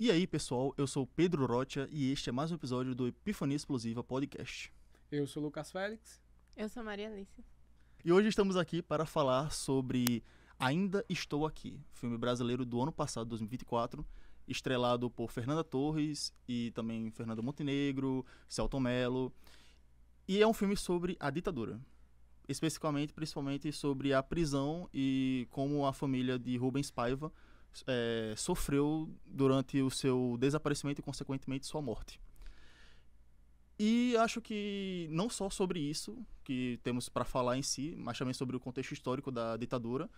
E aí, pessoal, eu sou o Pedro Rocha e este é mais um episódio do Epifania Explosiva Podcast. Eu sou o Lucas Félix. Eu sou Maria Alice. E hoje estamos aqui para falar sobre Ainda Estou Aqui, filme brasileiro do ano passado, 2024, estrelado por Fernanda Torres e também Fernanda Montenegro, Selton Mello. E é um filme sobre a ditadura, especificamente, principalmente sobre a prisão e como a família de Rubens Paiva sofreu durante o seu desaparecimento e, consequentemente, sua morte. E acho que não só sobre isso que temos para falar em si, mas também sobre o contexto histórico da ditadura.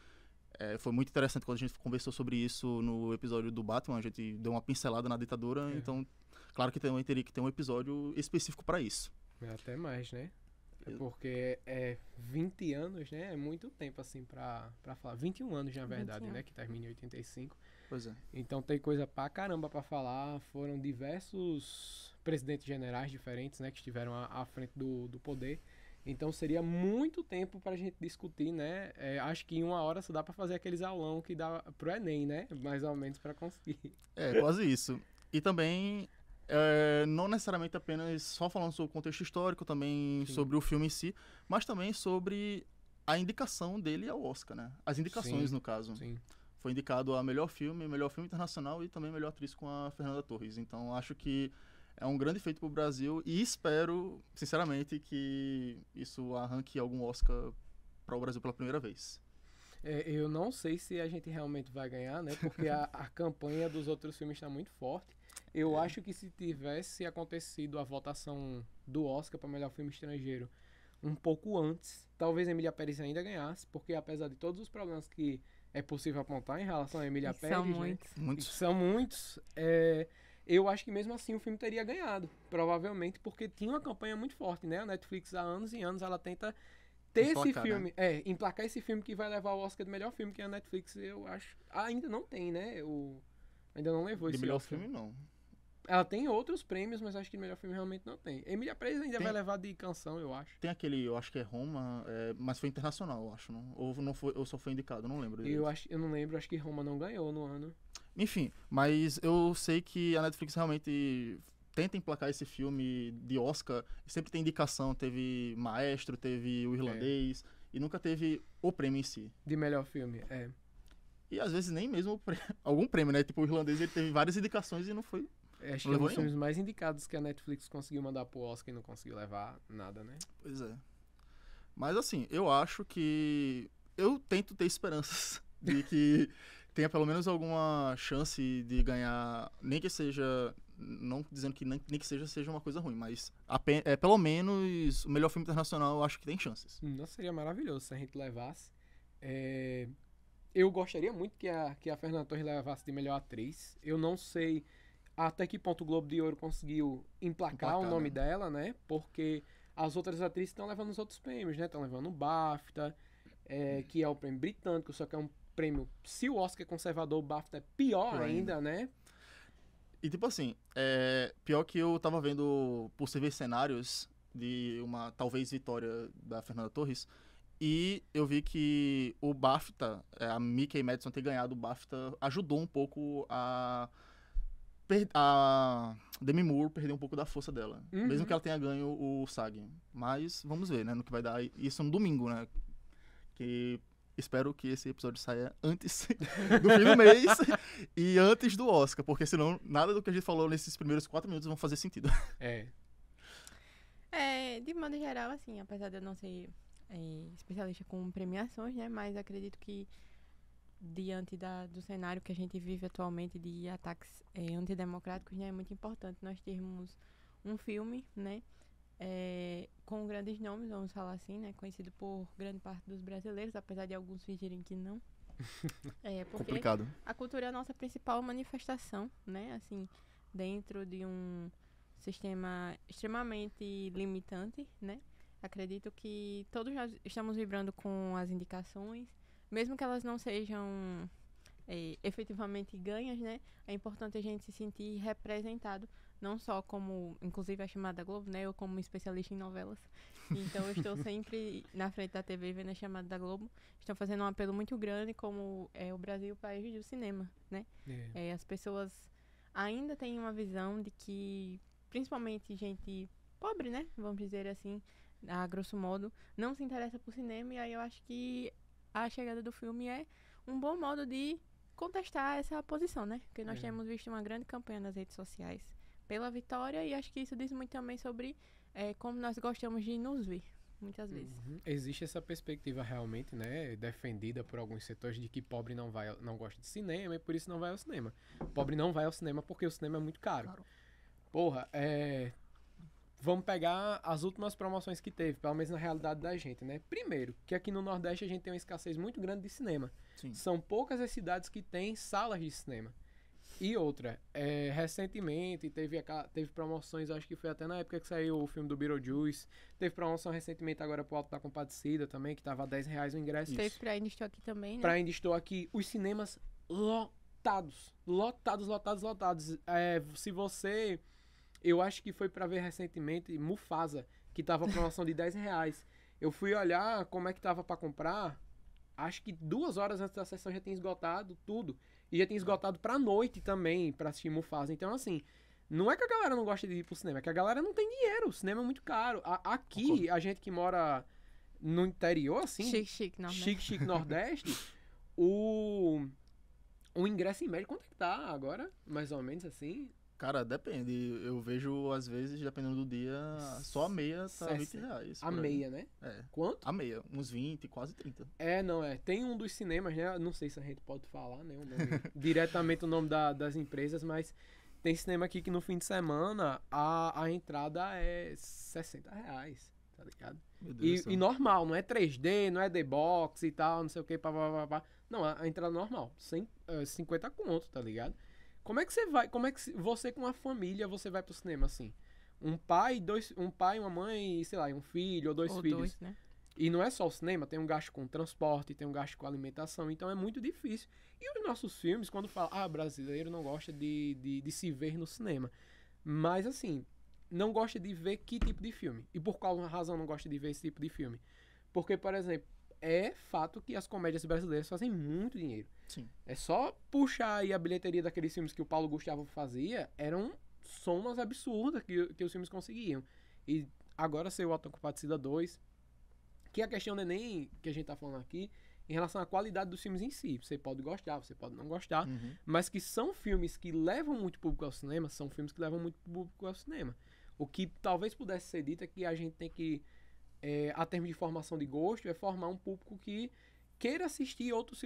Foi muito interessante quando a gente conversou sobre isso no episódio do Batman, a gente deu uma pincelada na ditadura, então, claro que também teria que ter um episódio específico para isso. Até mais, né? Porque 20 anos, né? É muito tempo, assim, pra falar. 21 anos, na verdade, 21. né? Que termina em 85. Pois é. Então tem coisa pra caramba pra falar. Foram diversos presidentes generais diferentes, né? Que estiveram à frente do poder. Então seria muito tempo pra gente discutir, né? Acho que em uma hora só dá pra fazer aqueles aulão que dá pro Enem, né? Mais ou menos pra conseguir. Quase isso. E também, não necessariamente apenas só falando sobre o contexto histórico, também Sim. sobre o filme em si, mas também sobre a indicação dele ao Oscar, né? As indicações, Sim, no caso. Sim. Foi indicado a melhor filme internacional e também melhor atriz com a Fernanda Torres. Então, acho que é um grande feito pro Brasil e espero, sinceramente, que isso arranque algum Oscar para o Brasil pela primeira vez. Eu não sei se a gente realmente vai ganhar, né? Porque a campanha dos outros filmes está muito forte. Eu acho que se tivesse acontecido a votação do Oscar para melhor filme estrangeiro um pouco antes, talvez Emília Pérez ainda ganhasse, porque apesar de todos os problemas que é possível apontar em relação a Emília Pérez, São né? muitos. E Muitos. que são muitos, eu acho que mesmo assim o filme teria ganhado, provavelmente, porque tinha uma campanha muito forte, né? A Netflix há anos e anos ela tenta ter esse Emplacar, filme, emplacar esse filme que vai levar o Oscar de melhor filme, que a Netflix, eu acho, ainda não tem, né? Ainda não levou De esse melhor Oscar. filme, não. Ela tem outros prêmios, mas acho que de melhor filme realmente não tem. Emília Pérez ainda Tem- vai levar de canção, eu acho. Tem aquele, eu acho que é Roma, mas foi internacional, eu acho, não? Ou não foi, ou só foi indicado, não lembro. Eu não lembro, acho que Roma não ganhou no ano. Enfim, mas eu sei que a Netflix realmente tenta emplacar esse filme de Oscar. Sempre tem indicação, teve Maestro, teve O Irlandês, e nunca teve o prêmio em si. De melhor filme, E às vezes nem mesmo algum prêmio, né? Tipo, O Irlandês ele teve várias indicações e não foi. Acho que Não é um levou dos filmes mais indicados que a Netflix conseguiu mandar pro Oscar e não conseguiu levar nada, né? Pois é. Mas assim, eu acho que eu tento ter esperanças de que tenha pelo menos alguma chance de ganhar, nem que seja, não dizendo que nem que seja uma coisa ruim, mas pelo menos o melhor filme internacional eu acho que tem chances. Nossa, seria maravilhoso se a gente levasse. Eu gostaria muito que a Fernanda Torres levasse de melhor atriz. Eu não sei até que ponto o Globo de Ouro conseguiu emplacar o nome né? dela, né? Porque as outras atrizes estão levando os outros prêmios, né? Estão levando o BAFTA, que é o prêmio britânico, só que é um prêmio... Se o Oscar é conservador, o BAFTA é pior ainda, né? E tipo assim, pior que eu tava vendo possíveis cenários de uma talvez vitória da Fernanda Torres, e eu vi que o BAFTA, a Mickey Madison ter ganhado o BAFTA, ajudou um pouco a Demi Moore perder um pouco da força dela. Uhum. Mesmo que ela tenha ganho o SAG. Mas vamos ver, né, no que vai dar isso no domingo, né? Que espero que esse episódio saia antes do fim do mês e antes do Oscar, porque senão nada do que a gente falou nesses primeiros 4 minutos vão fazer sentido. De modo geral, assim, apesar de eu não ser especialista com premiações, né? Mas acredito que diante do cenário que a gente vive atualmente de ataques antidemocráticos, né? É muito importante nós termos um filme, né? Com grandes nomes, vamos falar assim, né? Conhecido por grande parte dos brasileiros, apesar de alguns fingirem que não. Porque Complicado. a cultura é a nossa principal manifestação, né? Assim, dentro de um sistema extremamente limitante, né? Acredito que todos nós estamos vibrando com as indicações, mesmo que elas não sejam efetivamente ganhas, né? É importante a gente se sentir representado, não só como, inclusive a chamada Globo, né? Eu como especialista em novelas. Então eu estou sempre na frente da TV vendo a chamada da Globo. Estão fazendo um apelo muito grande como o Brasil, o país do cinema, né? As pessoas ainda tem uma visão de que, principalmente gente pobre, né? Vamos dizer assim, a grosso modo, não se interessa por cinema. E aí eu acho que a chegada do filme é um bom modo de contestar essa posição, né? Porque nós temos visto uma grande campanha nas redes sociais pela vitória, e acho que isso diz muito também sobre como nós gostamos de nos ver, muitas vezes. Existe essa perspectiva realmente, né, defendida por alguns setores de que pobre não gosta de cinema e por isso não vai ao cinema. Pobre não vai ao cinema porque o cinema é muito caro. Claro. Porra, vamos pegar as últimas promoções que teve, pelo menos na realidade da gente, né? Primeiro, que aqui no Nordeste a gente tem uma escassez muito grande de cinema. Sim. São poucas as cidades que têm salas de cinema. E outra, recentemente teve promoções, acho que foi até na época que saiu o filme do Beetlejuice. Teve promoção recentemente agora pro Alto da Compadecida também, que tava R$10 o ingresso. Teve pra Ainda Estou Aqui também, né? Pra Ainda Estou Aqui, os cinemas lotados. Se você... Eu acho que foi pra ver recentemente Mufasa, que tava promoção de R$10. Eu fui olhar como é que tava pra comprar, acho que 2 horas antes da sessão já tinha esgotado tudo. E já tinha esgotado pra noite também, pra assistir Mufasa. Então, assim, não é que a galera não gosta de ir pro cinema, é que a galera não tem dinheiro. O cinema é muito caro. Aqui, a gente que mora no interior, assim... Chique, Nordeste. Chique, Nordeste. O ingresso em média, quanto é que tá agora? Mais ou menos, assim... Cara, depende. Eu vejo, às vezes, dependendo do dia, só a meia tá R$20. A meia, né? É. Quanto? A meia, uns 20, quase 30. Não é. Tem um dos cinemas, né? Não sei se a gente pode falar, né? Diretamente o nome das empresas, mas tem cinema aqui que no fim de semana a entrada é R$60, tá ligado? Meu Deus do céu. E normal, não é 3D, não é D-Box e tal, não sei o que, pá. Não, a entrada normal, 50 conto, tá ligado? Como é que você com uma família, você vai pro cinema assim? Um pai, uma mãe, sei lá, um filho ou dois filhos. 2, né? E não é só o cinema, tem um gasto com transporte, tem um gasto com alimentação, então é muito difícil. E os nossos filmes, quando falam, brasileiro não gosta de se ver no cinema. Mas assim, não gosta de ver que tipo de filme? E por qual razão não gosta de ver esse tipo de filme? Porque, por exemplo, é fato que as comédias brasileiras fazem muito dinheiro. Sim. É só puxar aí a bilheteria daqueles filmes que o Paulo Gustavo fazia, eram somas absurdas que os filmes conseguiam. E agora saiu o Auto da Compadecida 2, que a questão não é nem que a gente tá falando aqui em relação à qualidade dos filmes em si. Você pode gostar, você pode não gostar, mas que são filmes que levam muito público ao cinema, são filmes que levam muito público ao cinema. O que talvez pudesse ser dito é que a gente tem que, a termos de formação de gosto, é formar um público que queira assistir outros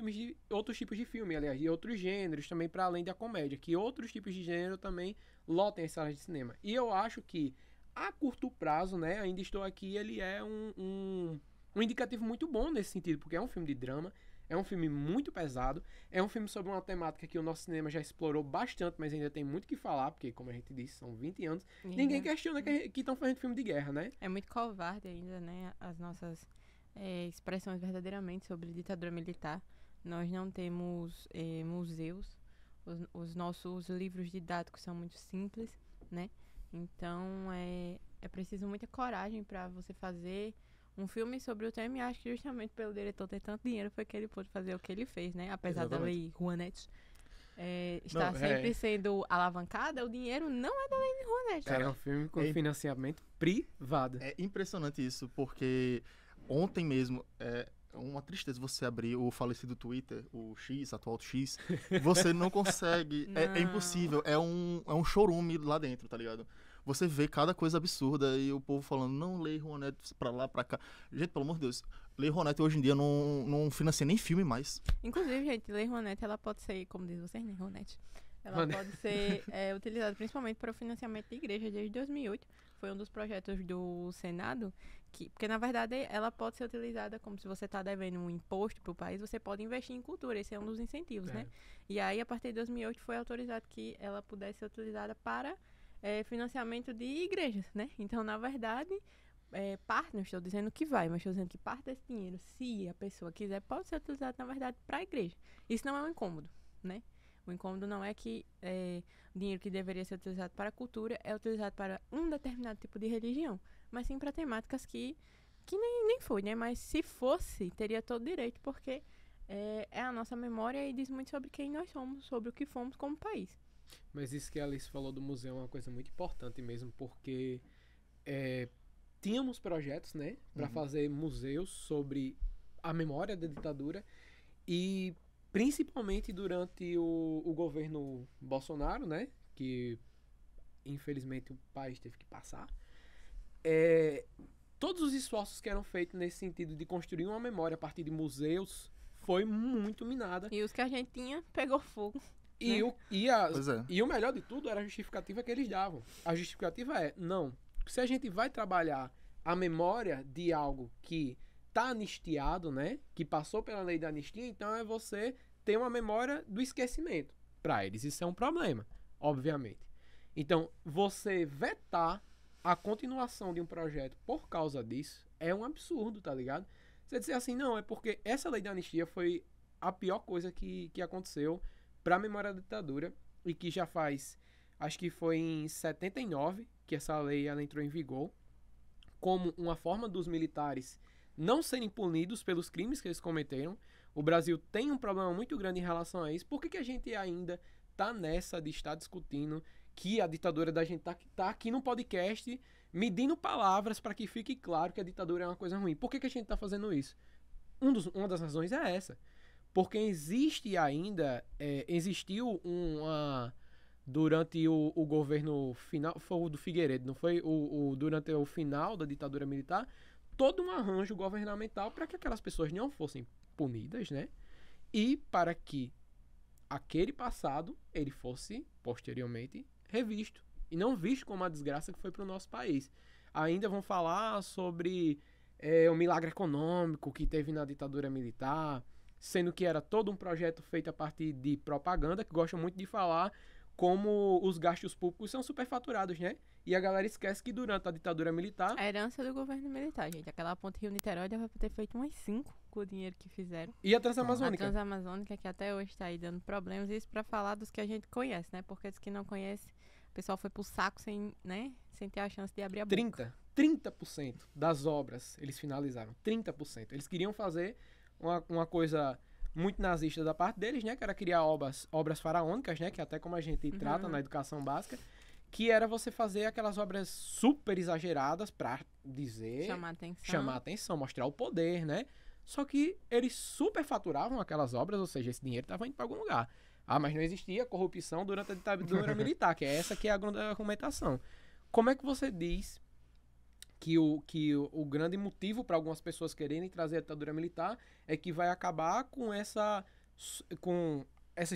tipos de filme, aliás, de outros gêneros também, para além da comédia, que outros tipos de gênero também lotem as salas de cinema. E eu acho que, a curto prazo, né, Ainda Estou Aqui, ele é um indicativo muito bom nesse sentido, porque é um filme de drama, é um filme muito pesado, é um filme sobre uma temática que o nosso cinema já explorou bastante, mas ainda tem muito o que falar, porque, como a gente disse, são 20 anos, ninguém questiona que estão fazendo filme de guerra, né? É muito covarde ainda, né, as nossas expressões verdadeiramente sobre ditadura militar. Nós não temos museus, os nossos livros didáticos são muito simples, né? Então é preciso muita coragem para você fazer um filme sobre o tema, e acho que justamente pelo diretor ter tanto dinheiro foi que ele pôde fazer o que ele fez, né? Apesar da Lei Rouanet estar sempre sendo alavancada, o dinheiro não é da Lei Rouanet. É um filme com financiamento privado. É impressionante isso, porque ontem mesmo, é uma tristeza você abrir o falecido Twitter, o X, atual X, você não consegue, é impossível, é um chorume lá dentro, tá ligado? Você vê cada coisa absurda e o povo falando, não, Lei Rouanet pra lá, pra cá. Gente, pelo amor de Deus, Lei Rouanet hoje em dia não financia nem filme mais. Inclusive, gente, Lei Rouanet, ela pode ser, como diz vocês, né, Rouanet, ela pode ser utilizada principalmente para o financiamento de igrejas desde 2008. Foi um dos projetos do Senado, porque na verdade ela pode ser utilizada como se você está devendo um imposto para o país, você pode investir em cultura, esse é um dos incentivos, né? E aí, a partir de 2008, foi autorizado que ela pudesse ser utilizada para financiamento de igrejas, né? Então, na verdade, parte, não estou dizendo que vai, mas estou dizendo que parte desse dinheiro, se a pessoa quiser, pode ser utilizado, na verdade, para a igreja. Isso não é um incômodo, né? O incômodo não é que o dinheiro que deveria ser utilizado para a cultura é utilizado para um determinado tipo de religião, mas sim para temáticas que nem foi, né? Mas se fosse, teria todo direito, porque é a nossa memória e diz muito sobre quem nós somos, sobre o que fomos como país. Mas isso que a Alice falou do museu é uma coisa muito importante mesmo, porque tínhamos projetos, né, para fazer museus sobre a memória da ditadura e principalmente durante o governo Bolsonaro, né, que infelizmente o país teve que passar, todos os esforços que eram feitos nesse sentido de construir uma memória a partir de museus foi muito minada. E os que a gente tinha pegou fogo. E, né? e o melhor de tudo era a justificativa que eles davam. A justificativa não, se a gente vai trabalhar a memória de algo que está anistiado, né, que passou pela lei da anistia, então é você ter uma memória do esquecimento. Para eles isso é um problema, obviamente. Então, você vetar a continuação de um projeto por causa disso é um absurdo, tá ligado? Você dizer assim, não, é porque essa lei da anistia foi a pior coisa que aconteceu para a memória da ditadura e que já faz, acho que foi em 79 que essa lei ela entrou em vigor, como uma forma dos militares não serem punidos pelos crimes que eles cometeram. O Brasil tem um problema muito grande em relação a isso. Por que a gente ainda tá nessa de estar discutindo que a ditadura da gente tá aqui no podcast medindo palavras para que fique claro que a ditadura é uma coisa ruim? Por que a gente tá fazendo isso? Uma das razões é essa. Porque existiu durante o governo final, foi o do Figueiredo, não foi? Durante o final da ditadura militar, todo um arranjo governamental para que aquelas pessoas não fossem punidas, né? E para que aquele passado ele fosse posteriormente revisto e não visto como uma desgraça que foi para o nosso país. Ainda vão falar sobre o milagre econômico que teve na ditadura militar, sendo que era todo um projeto feito a partir de propaganda, que gostam muito de falar como os gastos públicos são superfaturados, né? E a galera esquece que durante a ditadura militar... A herança do governo militar, gente. Aquela ponte Rio-Niterói deve ter feito umas 5 com o dinheiro que fizeram. E a Transamazônica? A Transamazônica, que até hoje está aí dando problemas. Isso para falar dos que a gente conhece, né? Porque os que não conhecem, o pessoal foi pro saco sem ter a chance de abrir a boca. 30% das obras eles finalizaram. 30%. Eles queriam fazer uma coisa muito nazista da parte deles, né? Que era criar obras faraônicas, né? Que até como a gente trata na educação básica, que era você fazer aquelas obras super exageradas pra dizer... Chamar atenção, mostrar o poder, né? Só que eles super faturavam aquelas obras, ou seja, esse dinheiro estava indo para algum lugar. Ah, mas não existia corrupção durante a ditadura militar, que é essa que é a grande argumentação. Como é que você diz que o grande motivo para algumas pessoas quererem trazer a ditadura militar é que vai acabar com essas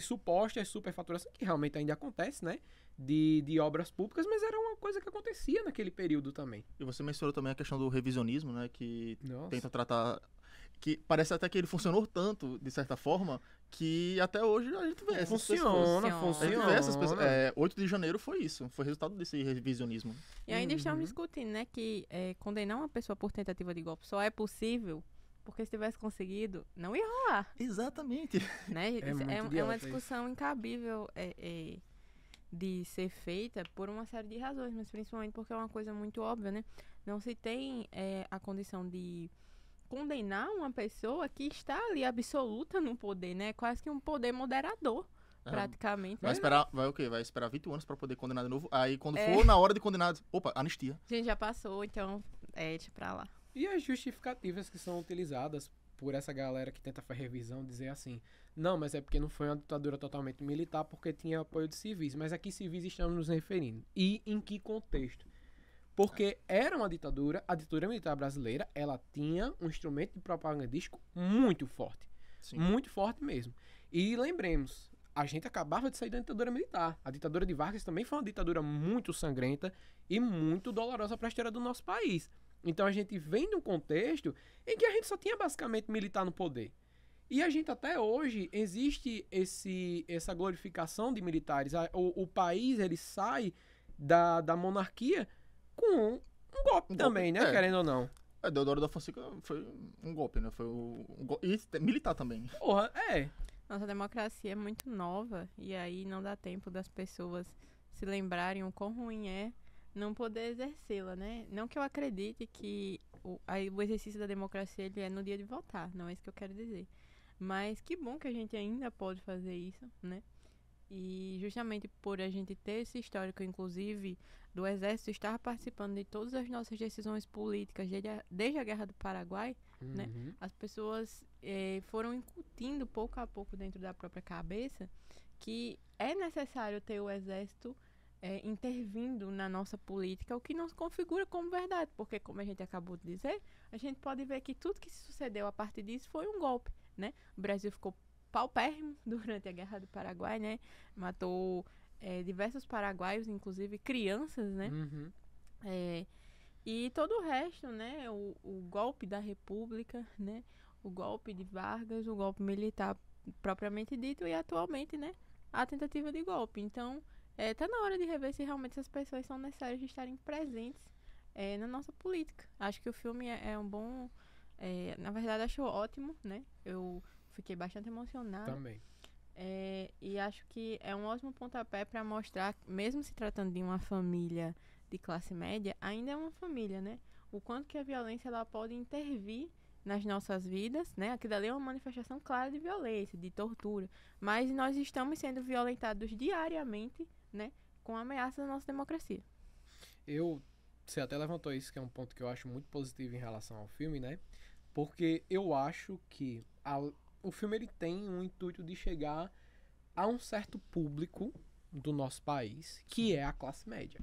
supostas superfaturações, que realmente ainda acontece, né? De obras públicas, mas era uma coisa que acontecia naquele período também. E você mencionou também a questão do revisionismo, né? Que tenta tratar... Que parece até que ele funcionou tanto, de certa forma, que até hoje a gente vê essas pessoas. Funciona. A gente vê essas pessoas. 8 de janeiro foi isso. Foi resultado desse revisionismo. E ainda estamos discutindo, né? Que condenar uma pessoa por tentativa de golpe só é possível porque se tivesse conseguido, não ia rolar. Exatamente. Né? É uma discussão incabível de ser feita por uma série de razões, mas principalmente porque é uma coisa muito óbvia, né? Não se tem a condição de condenar uma pessoa que está ali absoluta no poder, né? Quase que um poder moderador, praticamente. Vai esperar, vai esperar 20 anos para poder condenar de novo. Aí quando for na hora de condenar, opa, anistia. A gente já passou, então deixa pra lá. E as justificativas que são utilizadas por essa galera que tenta fazer revisão, dizer assim, não, mas é porque não foi uma ditadura totalmente militar, porque tinha apoio de civis. Mas a que civis estamos nos referindo? E em que contexto? Porque era uma ditadura, a ditadura militar brasileira, ela tinha um instrumento de propagandístico muito forte. Sim. Muito forte mesmo. E lembremos, a gente acabava de sair da ditadura militar. A ditadura de Vargas também foi uma ditadura muito sangrenta e muito dolorosa para a história do nosso país. Então a gente vem de um contexto em que a gente só tinha basicamente militar no poder. E a gente até hoje, existe essa glorificação de militares. O país, ele sai da monarquia com um golpe também, né? Querendo ou não. Deodoro da Fonseca foi um golpe, né? Foi e militar também. Porra, Nossa democracia é muito nova e aí não dá tempo das pessoas se lembrarem o quão ruim é não poder exercê-la, né? Não que eu acredite que o exercício da democracia ele é no dia de votar, não é isso que eu quero dizer. Mas que bom que a gente ainda pode fazer isso, né? E justamente por a gente ter esse histórico, inclusive, do Exército estar participando de todas as nossas decisões políticas desde a Guerra do Paraguai, né? Uhum. As pessoas foram incutindo pouco a pouco dentro da própria cabeça que é necessário ter o Exército intervindo na nossa política, o que não se configura como verdade, porque, como a gente acabou de dizer, a gente pode ver que tudo que sucedeu a partir disso foi um golpe, né? O Brasil ficou paupérrimo durante a Guerra do Paraguai, né? Matou diversos paraguaios, inclusive crianças, né? Uhum. E todo o resto, né? O golpe da República, né? O golpe de Vargas, o golpe militar propriamente dito e atualmente, né? A tentativa de golpe. Então, tá na hora de rever se realmente essas pessoas são necessárias de estarem presentes na nossa política. Acho que o filme é um bom... na verdade, acho ótimo, né? Eu fiquei bastante emocionada. Também. E acho que é um ótimo pontapé para mostrar, mesmo se tratando de uma família de classe média, ainda é uma família, né? O quanto que a violência ela pode intervir nas nossas vidas, né? Aquilo ali é uma manifestação clara de violência, de tortura. Mas nós estamos sendo violentados diariamente, né? Com a ameaça da nossa democracia. Você até levantou isso, que é um ponto que eu acho muito positivo em relação ao filme, né? Porque eu acho que o filme ele tem um intuito de chegar a um certo público do nosso país, que é a classe média.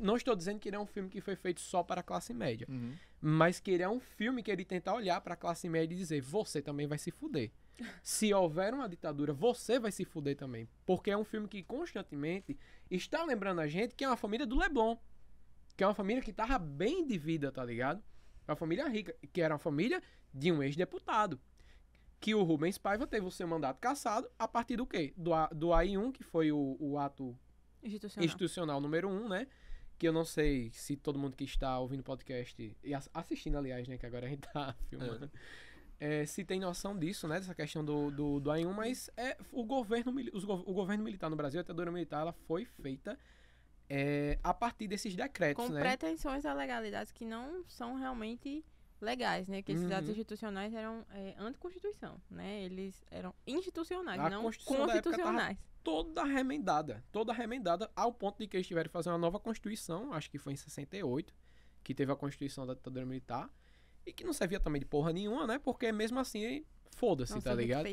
Não estou dizendo que ele é um filme que foi feito só para a classe média, mas que ele é um filme que ele tenta olhar para a classe média e dizer, você também vai se fuder. Se houver uma ditadura, você vai se fuder também. Porque é um filme que constantemente está lembrando a gente que é uma família do Leblon, que é uma família que tava bem de vida, tá ligado? É uma família rica, que era uma família de um ex-deputado. Que o Rubens Paiva teve o seu mandato cassado a partir do quê? Do AI1, que foi o ato institucional número 1, né? Que eu não sei se todo mundo que está ouvindo o podcast, e assistindo, aliás, né? Que agora a gente tá filmando, se tem noção disso, né? Dessa questão do AI1, mas o governo militar no Brasil, a ditadura militar, ela foi feita a partir desses decretos, com né? pretensões a legalidades que não são realmente legais, né? Que esses atos institucionais eram anticonstituição, né? Eles eram institucionais, não constitucionais. Toda remendada ao ponto de que eles tiveram que fazer uma nova Constituição, acho que foi em 68, que teve a Constituição da ditadura militar, e que não servia também de porra nenhuma, né? Porque mesmo assim, foda-se, tá ligado?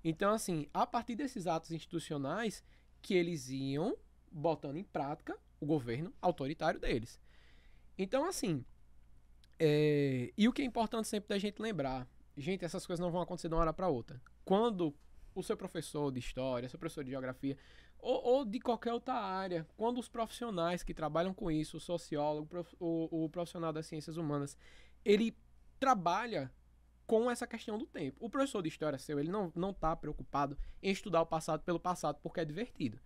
Então, assim, a partir desses atos institucionais que eles iam botando em prática o governo autoritário deles. Então, assim, e o que é importante sempre da gente lembrar, gente, essas coisas não vão acontecer de uma hora para outra. Quando o seu professor de história, seu professor de geografia, ou de qualquer outra área, quando os profissionais que trabalham com isso, o sociólogo, o profissional das ciências humanas, ele trabalha com essa questão do tempo. O professor de história ele não tá preocupado em estudar o passado pelo passado, porque é divertido.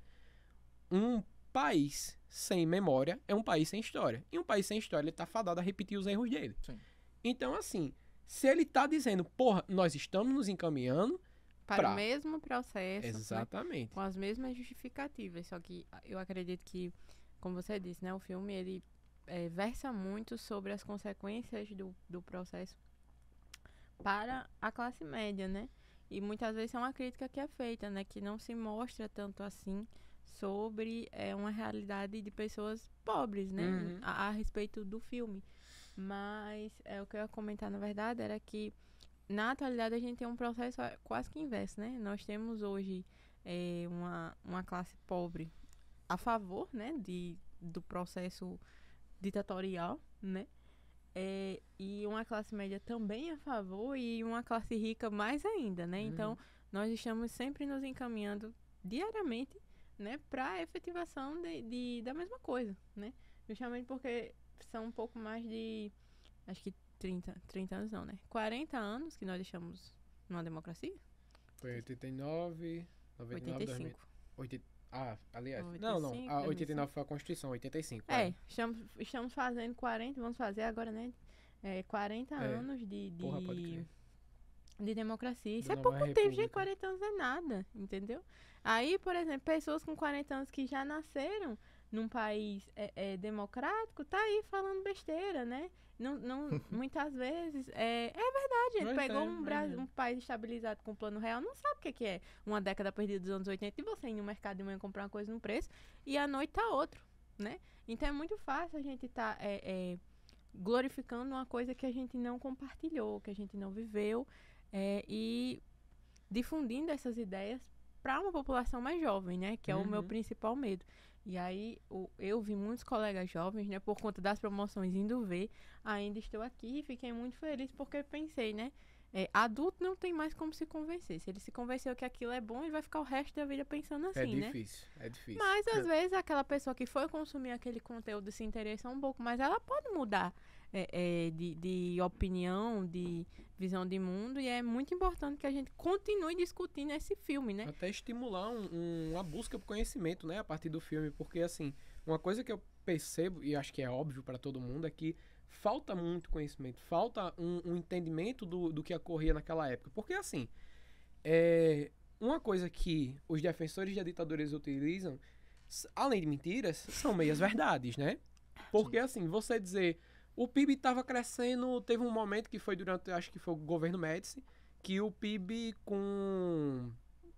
Um país sem memória é um país sem história. E um país sem história, ele tá fadado a repetir os erros dele. Sim. Então, assim, se ele tá dizendo, porra, nós estamos nos encaminhando para o mesmo processo. Exatamente. Né, com as mesmas justificativas. Só que eu acredito que, como você disse, né, o filme, ele versa muito sobre as consequências do processo para a classe média, né? E muitas vezes é uma crítica que é feita, né? Que não se mostra tanto assim sobre uma realidade de pessoas pobres, né? A respeito do filme. Mas o que eu ia comentar, na verdade, era que na atualidade a gente tem um processo quase que inverso, né? Nós temos hoje uma classe pobre a favor, né? Do processo ditatorial, né? E uma classe média também a favor e uma classe rica mais ainda, né? Então, nós estamos sempre nos encaminhando diariamente, né, para a efetivação da mesma coisa, né? Justamente porque são um pouco mais de, acho que 30 anos não, né? 40 anos que nós deixamos numa democracia. Foi 89, 99, 85. aliás, 85, não, a 89 foi a Constituição, 85. Estamos fazendo 40, vamos fazer agora, né? 40 anos de democracia. Isso é pouco tempo, gente, 40 anos é nada, entendeu? Aí, por exemplo, pessoas com 40 anos que já nasceram num país democrático, tá aí falando besteira, né? Muitas vezes, é verdade, ele pegou um país estabilizado com plano real, não sabe o que é uma década perdida dos anos 80 e você ir no mercado de manhã comprar uma coisa num preço e à noite tá outro, né? Então é muito fácil a gente tá glorificando uma coisa que a gente não compartilhou, que a gente não viveu, e difundindo essas ideias para uma população mais jovem, né? Que é o meu principal medo. E aí, eu vi muitos colegas jovens, né? Por conta das promoções indo ver, ainda estou aqui e fiquei muito feliz porque pensei, né? Adulto não tem mais como se convencer. Se ele se convenceu que aquilo é bom, ele vai ficar o resto da vida pensando assim, né? É difícil. Mas, às vezes, aquela pessoa que foi consumir aquele conteúdo se interessa um pouco mais, ela pode mudar de opinião, de visão de mundo, e é muito importante que a gente continue discutindo esse filme, né? Até estimular uma busca por conhecimento, né, a partir do filme, porque, assim, uma coisa que eu percebo, e acho que é óbvio para todo mundo, é que falta muito conhecimento, falta um entendimento do que ocorria naquela época. Porque, assim, uma coisa que os defensores da ditadura utilizam, além de mentiras, são meias verdades, né? Porque, assim, você dizer... O PIB estava crescendo, teve um momento que foi durante, acho que foi o governo Médici, que o PIB,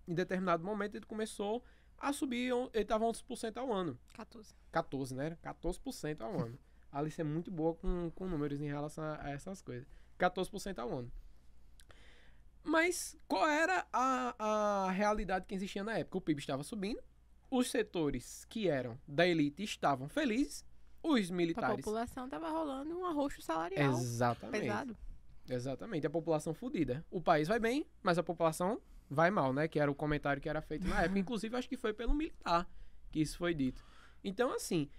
em determinado momento, ele começou a subir, ele estava 11% ao ano. 14, né? 14% ao ano. A Alice é muito boa com números em relação a essas coisas. 14% ao ano. Mas qual era a realidade que existia na época? O PIB estava subindo, os setores que eram da elite estavam felizes, os militares... A população tava rolando um arroxo salarial. Exatamente. Pesado. Exatamente. A população fudida. O país vai bem, mas a população vai mal, né? Que era o comentário que era feito na época. Inclusive, acho que foi pelo militar que isso foi dito. Então, assim,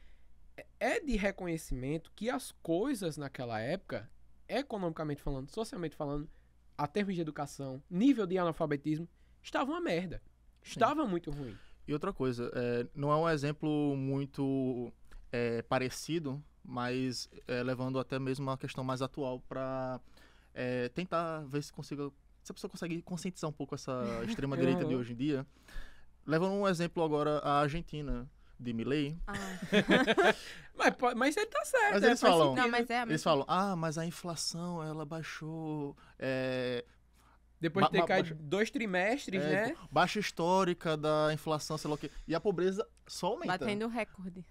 é de reconhecimento que as coisas naquela época, economicamente falando, socialmente falando, a termos de educação, nível de analfabetismo, estavam uma merda. Estava muito ruim. E outra coisa, não é um exemplo muito... parecido, mas levando até mesmo uma questão mais atual para tentar ver se a pessoa consegue conscientizar um pouco essa extrema-direita de hoje em dia. Levando um exemplo agora, a Argentina, de Milei. Mas ele tá certo. Mas eles falam, mas a inflação, ela baixou... Depois de ter caído 2 trimestres, né? Baixa histórica da inflação, sei lá o quê. E a pobreza só aumenta.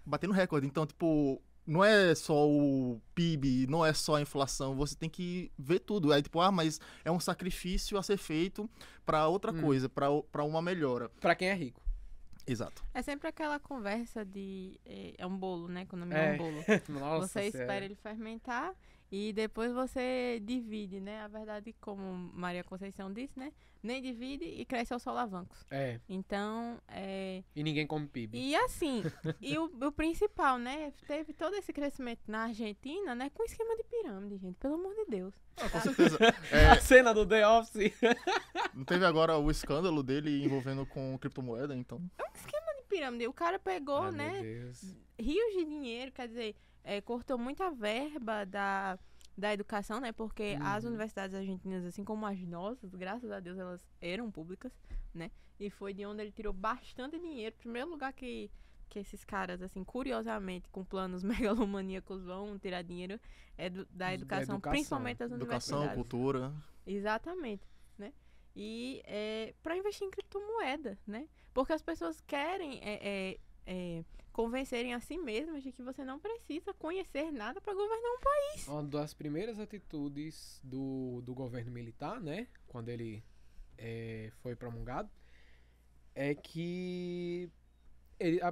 Batendo recorde. Então, tipo, não é só o PIB, não é só a inflação. Você tem que ver tudo. Aí, tipo, mas é um sacrifício a ser feito pra outra coisa, pra uma melhora. Pra quem é rico. Exato. É sempre aquela conversa de... É um bolo, né? Quando é um bolo. Nossa, você espera ele fermentar e depois você divide, né? A verdade, como Maria Conceição disse, né? Nem divide e cresce aos solavancos. Então, E ninguém come PIB. E assim, o principal, né? Teve todo esse crescimento na Argentina, né? Com esquema de pirâmide, gente. Pelo amor de Deus. Com certeza. A cena do The Office. Não teve agora o escândalo dele envolvendo com criptomoeda, então? É um esquema de pirâmide. O cara pegou, né? Rios de dinheiro, quer dizer, cortou muita verba da educação, né? Porque as universidades argentinas, assim como as nossas, graças a Deus, elas eram públicas, né? E foi de onde ele tirou bastante dinheiro. Primeiro lugar que esses caras, assim, curiosamente, com planos megalomaníacos vão tirar dinheiro da educação, principalmente das universidades. Educação, cultura. Exatamente, né? E para investir em criptomoeda, né? Porque as pessoas querem convencerem a si mesmas de que você não precisa conhecer nada para governar um país. Uma das primeiras atitudes do governo militar, né? Quando ele foi promulgado, é que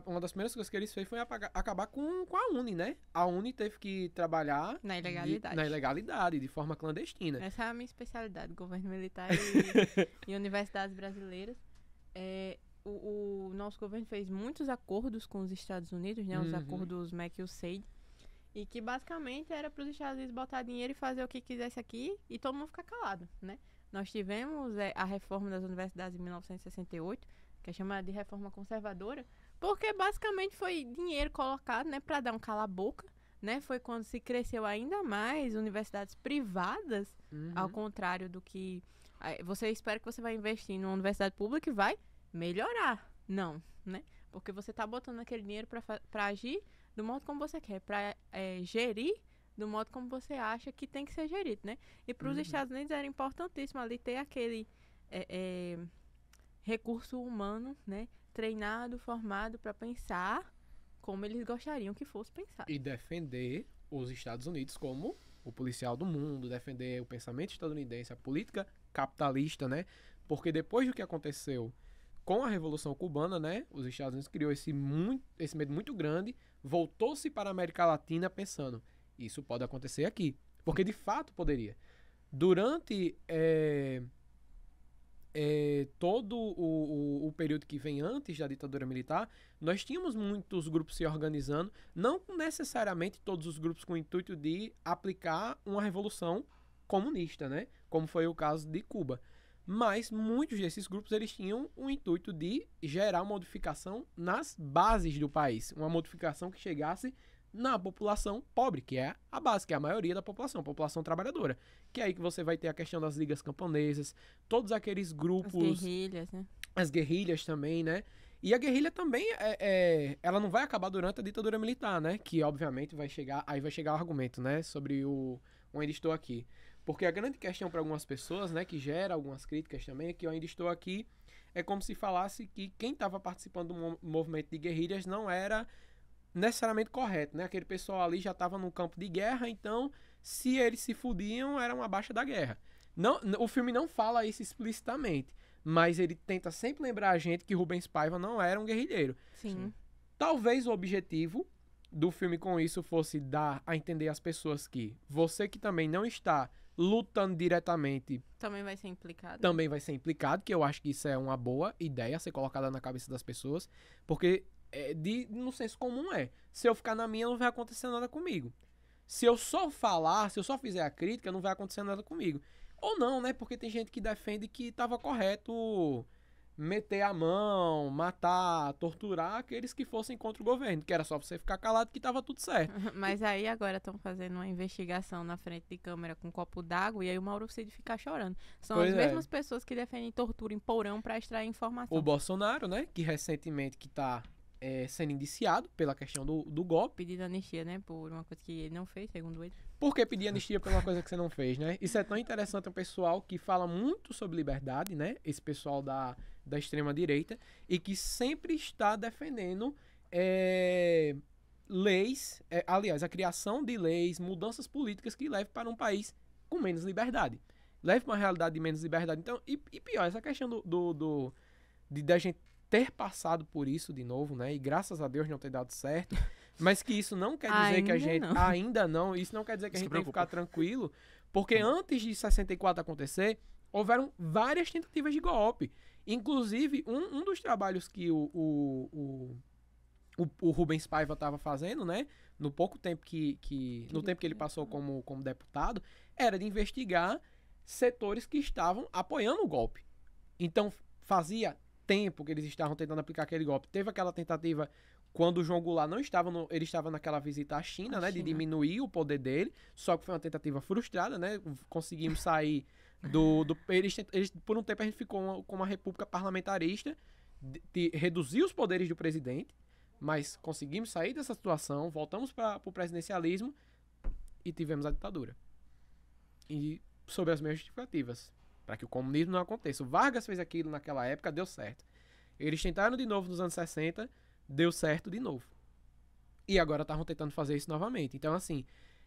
uma das primeiras coisas que eles fez foi acabar com a Uni, né? A Uni teve que trabalhar na ilegalidade. Na ilegalidade, de forma clandestina. Essa é a minha especialidade, governo militar e universidades brasileiras. O nosso governo fez muitos acordos com os Estados Unidos, né? Os acordos McUSAID. E que basicamente era para os Estados Unidos botar dinheiro e fazer o que quisesse aqui e todo mundo ficar calado, né? Nós tivemos a reforma das universidades em 1968, que é chamada de reforma conservadora, porque basicamente foi dinheiro colocado, né, para dar um cala-boca, né? Foi quando se cresceu ainda mais universidades privadas, ao contrário do que você espera que você vai investir numa universidade pública e vai melhorar. Não, né? Porque você tá botando aquele dinheiro para agir do modo como você quer, para gerir do modo como você acha que tem que ser gerido, né? E para os Estados Unidos era importantíssimo ali ter aquele recurso humano, né? Treinado, formado para pensar como eles gostariam que fosse pensado. E defender os Estados Unidos como o policial do mundo, defender o pensamento estadunidense, a política capitalista, né? Porque depois do que aconteceu com a Revolução Cubana, né? Os Estados Unidos criou esse medo muito grande, voltou-se para a América Latina pensando, isso pode acontecer aqui. Porque de fato poderia. Durante todo o período que vem antes da ditadura militar, nós tínhamos muitos grupos se organizando, não necessariamente todos os grupos com o intuito de aplicar uma revolução comunista, né? Como foi o caso de Cuba. Mas muitos desses grupos eles tinham o intuito de gerar uma modificação nas bases do país, uma modificação que chegasse na população pobre, que é a base, que é a maioria da população, a população trabalhadora. Que é aí que você vai ter a questão das ligas camponesas, todos aqueles grupos... As guerrilhas, né? As guerrilhas também, né? E a guerrilha também, ela não vai acabar durante a ditadura militar, né? Que, obviamente, vai chegar o argumento, né? Sobre o Ainda Estou Aqui. Porque a grande questão para algumas pessoas, né? Que gera algumas críticas também, é que o Ainda Estou Aqui é como se falasse que quem estava participando do movimento de guerrilhas não era necessariamente correto, né? Aquele pessoal ali já estava no campo de guerra, então se eles se fudiam, era uma baixa da guerra. Não, o filme não fala isso explicitamente, mas ele tenta sempre lembrar a gente que Rubens Paiva não era um guerrilheiro. Sim. Talvez o objetivo do filme com isso fosse dar a entender às pessoas que você que também não está lutando diretamente também vai ser implicado. Também vai ser implicado, que eu acho que isso é uma boa ideia ser colocada na cabeça das pessoas, porque no senso comum se eu ficar na minha, não vai acontecer nada comigo. Se eu só falar, se eu só fizer a crítica, não vai acontecer nada comigo. Ou não, né? Porque tem gente que defende que estava correto meter a mão, matar, torturar aqueles que fossem contra o governo, que era só você ficar calado que estava tudo certo. Mas aí agora estão fazendo uma investigação na frente de câmera com um copo d'água e aí o Mauro Cid fica chorando. São Pois as mesmas pessoas que defendem tortura em porão para extrair informação. O Bolsonaro, né? Que recentemente que tá sendo indiciado pela questão do golpe. Pedido anistia, né? Por uma coisa que ele não fez, segundo ele. Por que pedir anistia por uma coisa que você não fez, né? Isso é tão interessante, um pessoal que fala muito sobre liberdade, né? Esse pessoal da extrema-direita, e que sempre está defendendo leis, aliás, a criação de leis, mudanças políticas que levem para um país com menos liberdade. Leve para uma realidade de menos liberdade. Então, e pior, essa questão da gente ter passado por isso de novo, né? E graças a Deus não ter dado certo. Mas que isso não quer dizer que a gente... Não. Ainda não. Isso não quer dizer que a gente tem que ficar tranquilo. Porque antes de 64 acontecer, houveram várias tentativas de golpe. Inclusive, um dos trabalhos que o Rubens Paiva estava fazendo, né? No pouco tempo no tempo que ele passou como deputado, era de investigar setores que estavam apoiando o golpe. Então, fazia tempo que eles estavam tentando aplicar aquele golpe. Teve aquela tentativa quando o João Goulart não estava ele estava naquela visita à China, né, de diminuir o poder dele, só que foi uma tentativa frustrada, né? Conseguimos sair eles por um tempo a gente ficou com uma república parlamentarista, de reduzir os poderes do presidente, mas conseguimos sair dessa situação, voltamos para o presidencialismo e tivemos a ditadura. E sob as mesmas justificativas, para que o comunismo não aconteça. O Vargas fez aquilo naquela época, deu certo. Eles tentaram de novo nos anos 60, deu certo de novo. E agora estavam tentando fazer isso novamente. Então, assim,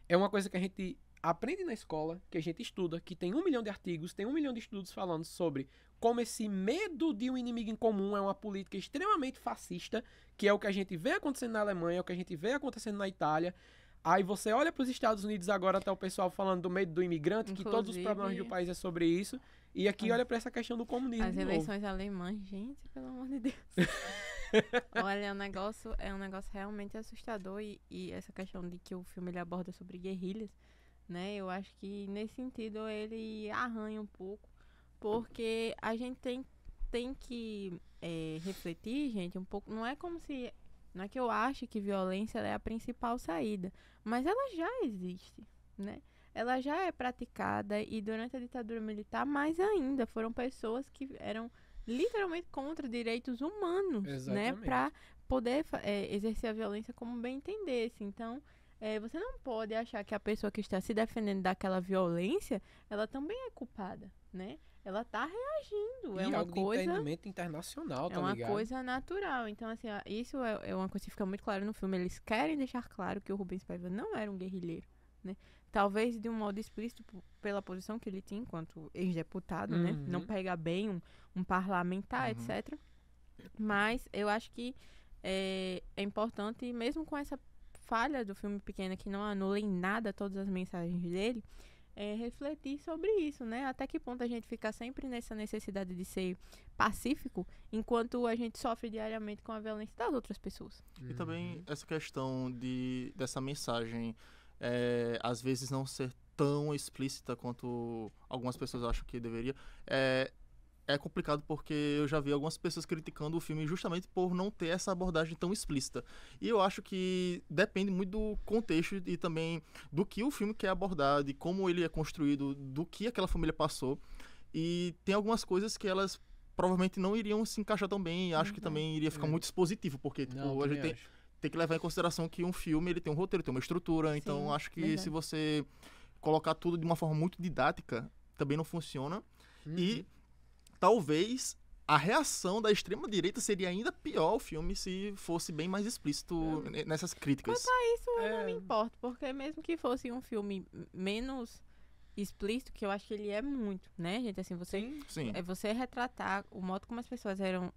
é uma coisa que a gente aprende na escola, que a gente estuda, que tem 1 milhão de artigos, tem 1 milhão de estudos falando sobre como esse medo de um inimigo em comum é uma política extremamente fascista, que é o que a gente vê acontecendo na Alemanha, é o que a gente vê acontecendo na Itália. Aí você olha para os Estados Unidos agora, tá o pessoal falando do medo do imigrante, que todos os problemas do país é sobre isso. E aqui olha para essa questão do comunismo. As eleições alemãs, gente, pelo amor de Deus. Olha, é um negócio realmente assustador e essa questão de que o filme ele aborda sobre guerrilhas, né? Eu acho que nesse sentido ele arranha um pouco, porque a gente tem que refletir, gente, um pouco. Não é que eu ache que violência é a principal saída, mas ela já existe, né? Ela já é praticada e durante a ditadura militar mais ainda foram pessoas que eram literalmente contra direitos humanos, né? Exatamente. Para poder exercer a violência como bem entendesse. Então, você não pode achar que a pessoa que está se defendendo daquela violência, ela também é culpada, né? Ela tá reagindo, E é uma algo de coisa... entendimento internacional, tá É uma ligado? coisa natural. Então, assim, isso é uma coisa que fica muito claro no filme. Eles querem deixar claro que o Rubens Paiva não era um guerrilheiro, né? Talvez de um modo explícito pela posição que ele tinha enquanto ex-deputado, né? Uhum. Não pega bem um parlamentar, Uhum. etc. Mas eu acho que é importante, mesmo com essa falha do filme pequeno, que não anula em nada todas as mensagens dele, refletir sobre isso, né? Até que ponto a gente fica sempre nessa necessidade de ser pacífico, enquanto a gente sofre diariamente com a violência das outras pessoas. E também Uhum. essa questão dessa mensagem, às vezes não ser tão explícita quanto algumas pessoas acham que deveria, é complicado porque eu já vi algumas pessoas criticando o filme justamente por não ter essa abordagem tão explícita. E eu acho que depende muito do contexto e também do que o filme quer abordar, de como ele é construído, do que aquela família passou. E tem algumas coisas que elas provavelmente não iriam se encaixar tão bem e acho que também iria ficar muito expositivo, porque tipo, Não, a também gente acho. tem que levar em consideração que um filme ele tem um roteiro, tem uma estrutura, então Sim, acho que verdade. se você colocar tudo de uma forma muito didática, também não funciona. E talvez a reação da extrema-direita seria ainda pior o filme se fosse bem mais explícito nessas críticas. Isso eu não me importo, porque mesmo que fosse um filme menos explícito, que eu acho que ele é muito, né, gente? Assim, Sim. Sim. você retratar o modo como as pessoas eram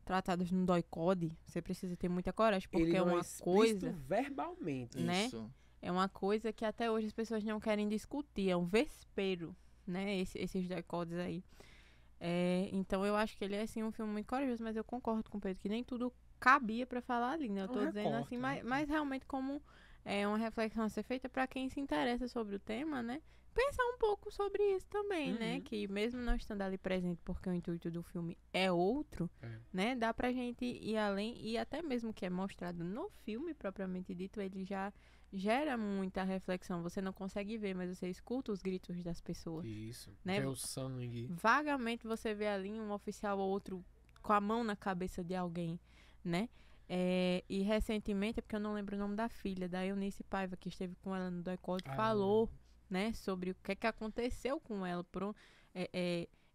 tratadas no DOI-CODE, você precisa ter muita coragem, porque Ele é não uma explícito coisa, verbalmente. né? Isso. é uma coisa que até hoje as pessoas não querem discutir, é um vespeiro, né, esses DOI-CODEs aí. Então eu acho que ele é, assim, um filme muito corajoso, mas eu concordo com o Pedro que nem tudo cabia pra falar ali, né? Eu É um tô dizendo recorte, assim, né? mas realmente como é uma reflexão a ser feita pra quem se interessa sobre o tema, né? Pensar um pouco sobre isso também, né? Uhum. Que mesmo não estando ali presente, porque o intuito do filme é outro, né? Dá pra gente ir além, e até mesmo que é mostrado no filme propriamente dito, ele já gera muita reflexão. Você não consegue ver, mas você escuta os gritos das pessoas. Isso. Né? Vê o sangue. Vagamente você vê ali um oficial ou outro com a mão na cabeça de alguém, né? E recentemente, é porque eu não lembro o nome da filha, da Eunice Paiva, que esteve com ela no DOI-CODE, falou, né, sobre o que é que aconteceu com ela.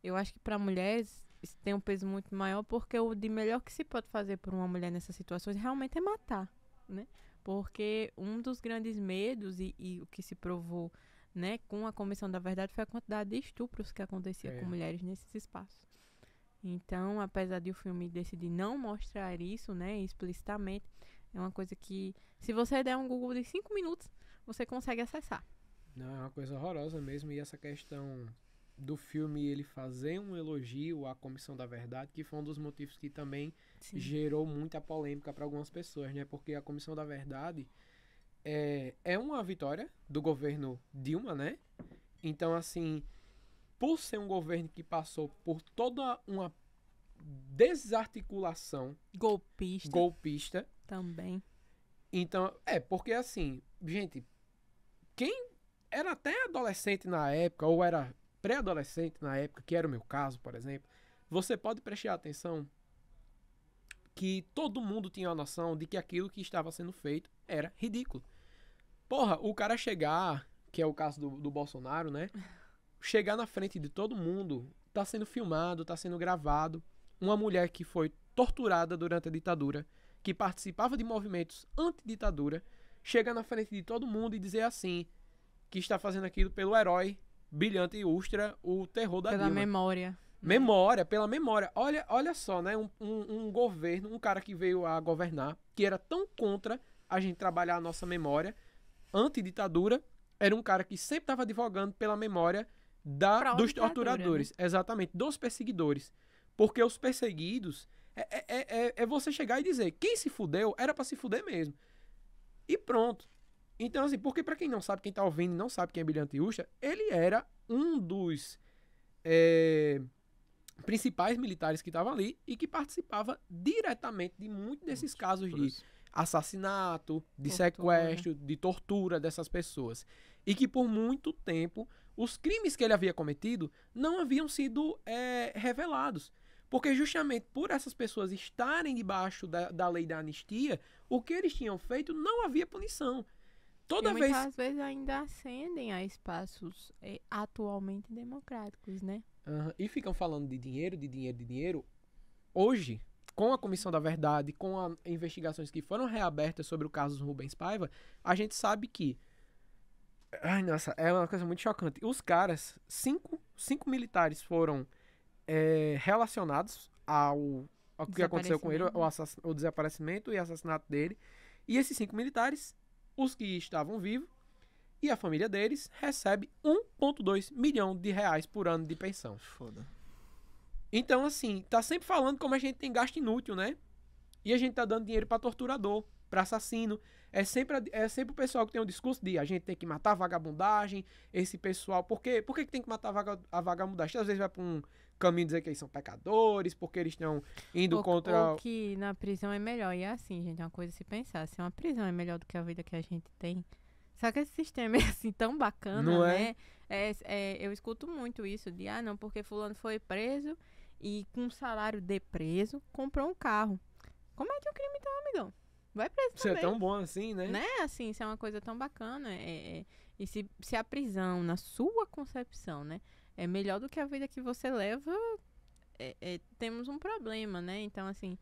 Eu acho que para mulheres isso tem um peso muito maior, porque o de melhor que se pode fazer por uma mulher nessas situações realmente é matar, né? Porque um dos grandes medos e o que se provou, né, com a Comissão da Verdade foi a quantidade de estupros que acontecia com mulheres nesses espaços. Então, apesar de o filme decidir não mostrar isso, né, explicitamente, é uma coisa que, se você der um Google de 5 minutos, você consegue acessar. Não, é uma coisa horrorosa mesmo. E essa questão do filme, ele fazer um elogio à Comissão da Verdade, que foi um dos motivos que também gerou muita polêmica para algumas pessoas, né? Porque a Comissão da Verdade é uma vitória do governo Dilma, né? Então, assim, por ser um governo que passou por toda uma desarticulação golpista também. Então, porque assim, gente, quem era até adolescente na época, ou era pré-adolescente na época, que era o meu caso, por exemplo, você pode prestar atenção que todo mundo tinha a noção de que aquilo que estava sendo feito era ridículo. Porra, o cara chegar, que é o caso do Bolsonaro, né? Chegar na frente de todo mundo, tá sendo filmado, tá sendo gravado. Uma mulher que foi torturada durante a ditadura, que participava de movimentos anti-ditadura, chega na frente de todo mundo e dizer assim, que está fazendo aquilo pelo herói brilhante e Ustra, o terror da Dilma. Pela memória. Pela memória. Olha só, né? Um governo, um cara que veio a governar, que era tão contra a gente trabalhar a nossa memória, anti-ditadura, era um cara que sempre estava advogando pela memória dos torturadores. Né? Exatamente, dos perseguidores. Porque os perseguidos é você chegar e dizer, quem se fudeu era pra se fuder mesmo. E pronto. Então, assim, porque pra quem não sabe, quem tá ouvindo e não sabe quem é Brilhante Ustra, ele era um dos principais militares que estavam ali e que participava diretamente de muitos desses casos de assassinato, de sequestro, de tortura dessas pessoas. E que por muito tempo os crimes que ele havia cometido não haviam sido revelados. Porque justamente por essas pessoas estarem debaixo da lei da anistia, o que eles tinham feito não havia punição. Toda e vez... muitas vezes ainda ascendem a espaços atualmente democráticos, né? E ficam falando de dinheiro, de dinheiro, de dinheiro. Hoje, com a Comissão da Verdade, com as investigações que foram reabertas sobre o caso Rubens Paiva, a gente sabe que... Ai, nossa, é uma coisa muito chocante. Os caras, cinco militares foram relacionados ao que aconteceu com ele, o desaparecimento e assassinato dele. E esses 5 militares, os que estavam vivos, e a família deles, recebe 1,2 milhão de reais por ano de pensão. Foda. Então, assim, tá sempre falando como a gente tem gasto inútil, né? E a gente tá dando dinheiro pra torturador, pra assassino. É sempre o pessoal que tem um discurso de a gente tem que matar a vagabundagem, esse pessoal... Por que tem que matar a vagabundagem? Às vezes vai pra um caminho dizer que eles são pecadores, porque eles estão indo contra... Ou que na prisão é melhor. E é assim, gente, é uma coisa a se pensar. Se uma prisão é melhor do que a vida que a gente tem... Só que esse sistema é assim tão bacana, não né? Eu escuto muito isso de, não, porque fulano foi preso e com salário de preso comprou um carro. Comete um crime então, amigão. Vai preso Isso também. é tão bom assim, né? Né? Assim, isso é uma coisa tão bacana. E se a prisão, na sua concepção, né, é melhor do que a vida que você leva, temos um problema, né? Então, assim,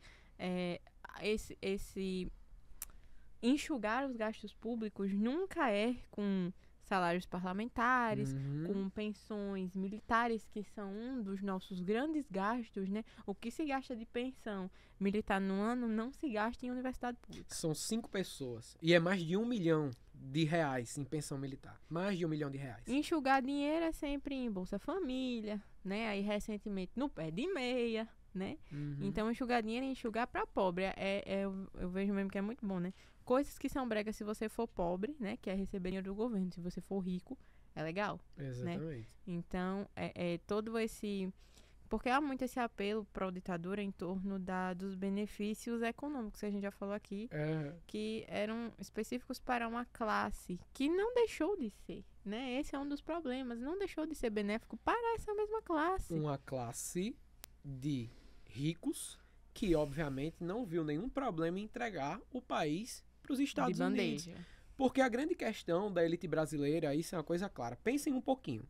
esse enxugar os gastos públicos nunca é com salários parlamentares, com pensões militares, que são um dos nossos grandes gastos, né? O que se gasta de pensão militar no ano não se gasta em universidade pública. São 5 pessoas. E é mais de 1 milhão de reais em pensão militar. Mais de 1 milhão de reais. Enxugar dinheiro é sempre em Bolsa Família, né? Aí, recentemente, no pé de meia, né? Então, enxugar dinheiro é enxugar para pobre. Eu vejo mesmo que é muito bom, né? Coisas que são bregas se você for pobre, né? Que é receber dinheiro do governo. Se você for rico, é legal. Exatamente. Né? Então, todo esse... Porque há muito esse apelo para a ditadura em torno dos benefícios econômicos, que a gente já falou aqui, que eram específicos para uma classe que não deixou de ser, né? Esse é um dos problemas. Não deixou de ser benéfico para essa mesma classe. Uma classe de ricos que, obviamente, não viu nenhum problema em entregar o país para os Estados Unidos. Porque a grande questão da elite brasileira, isso é uma coisa clara. Pensem um pouquinho.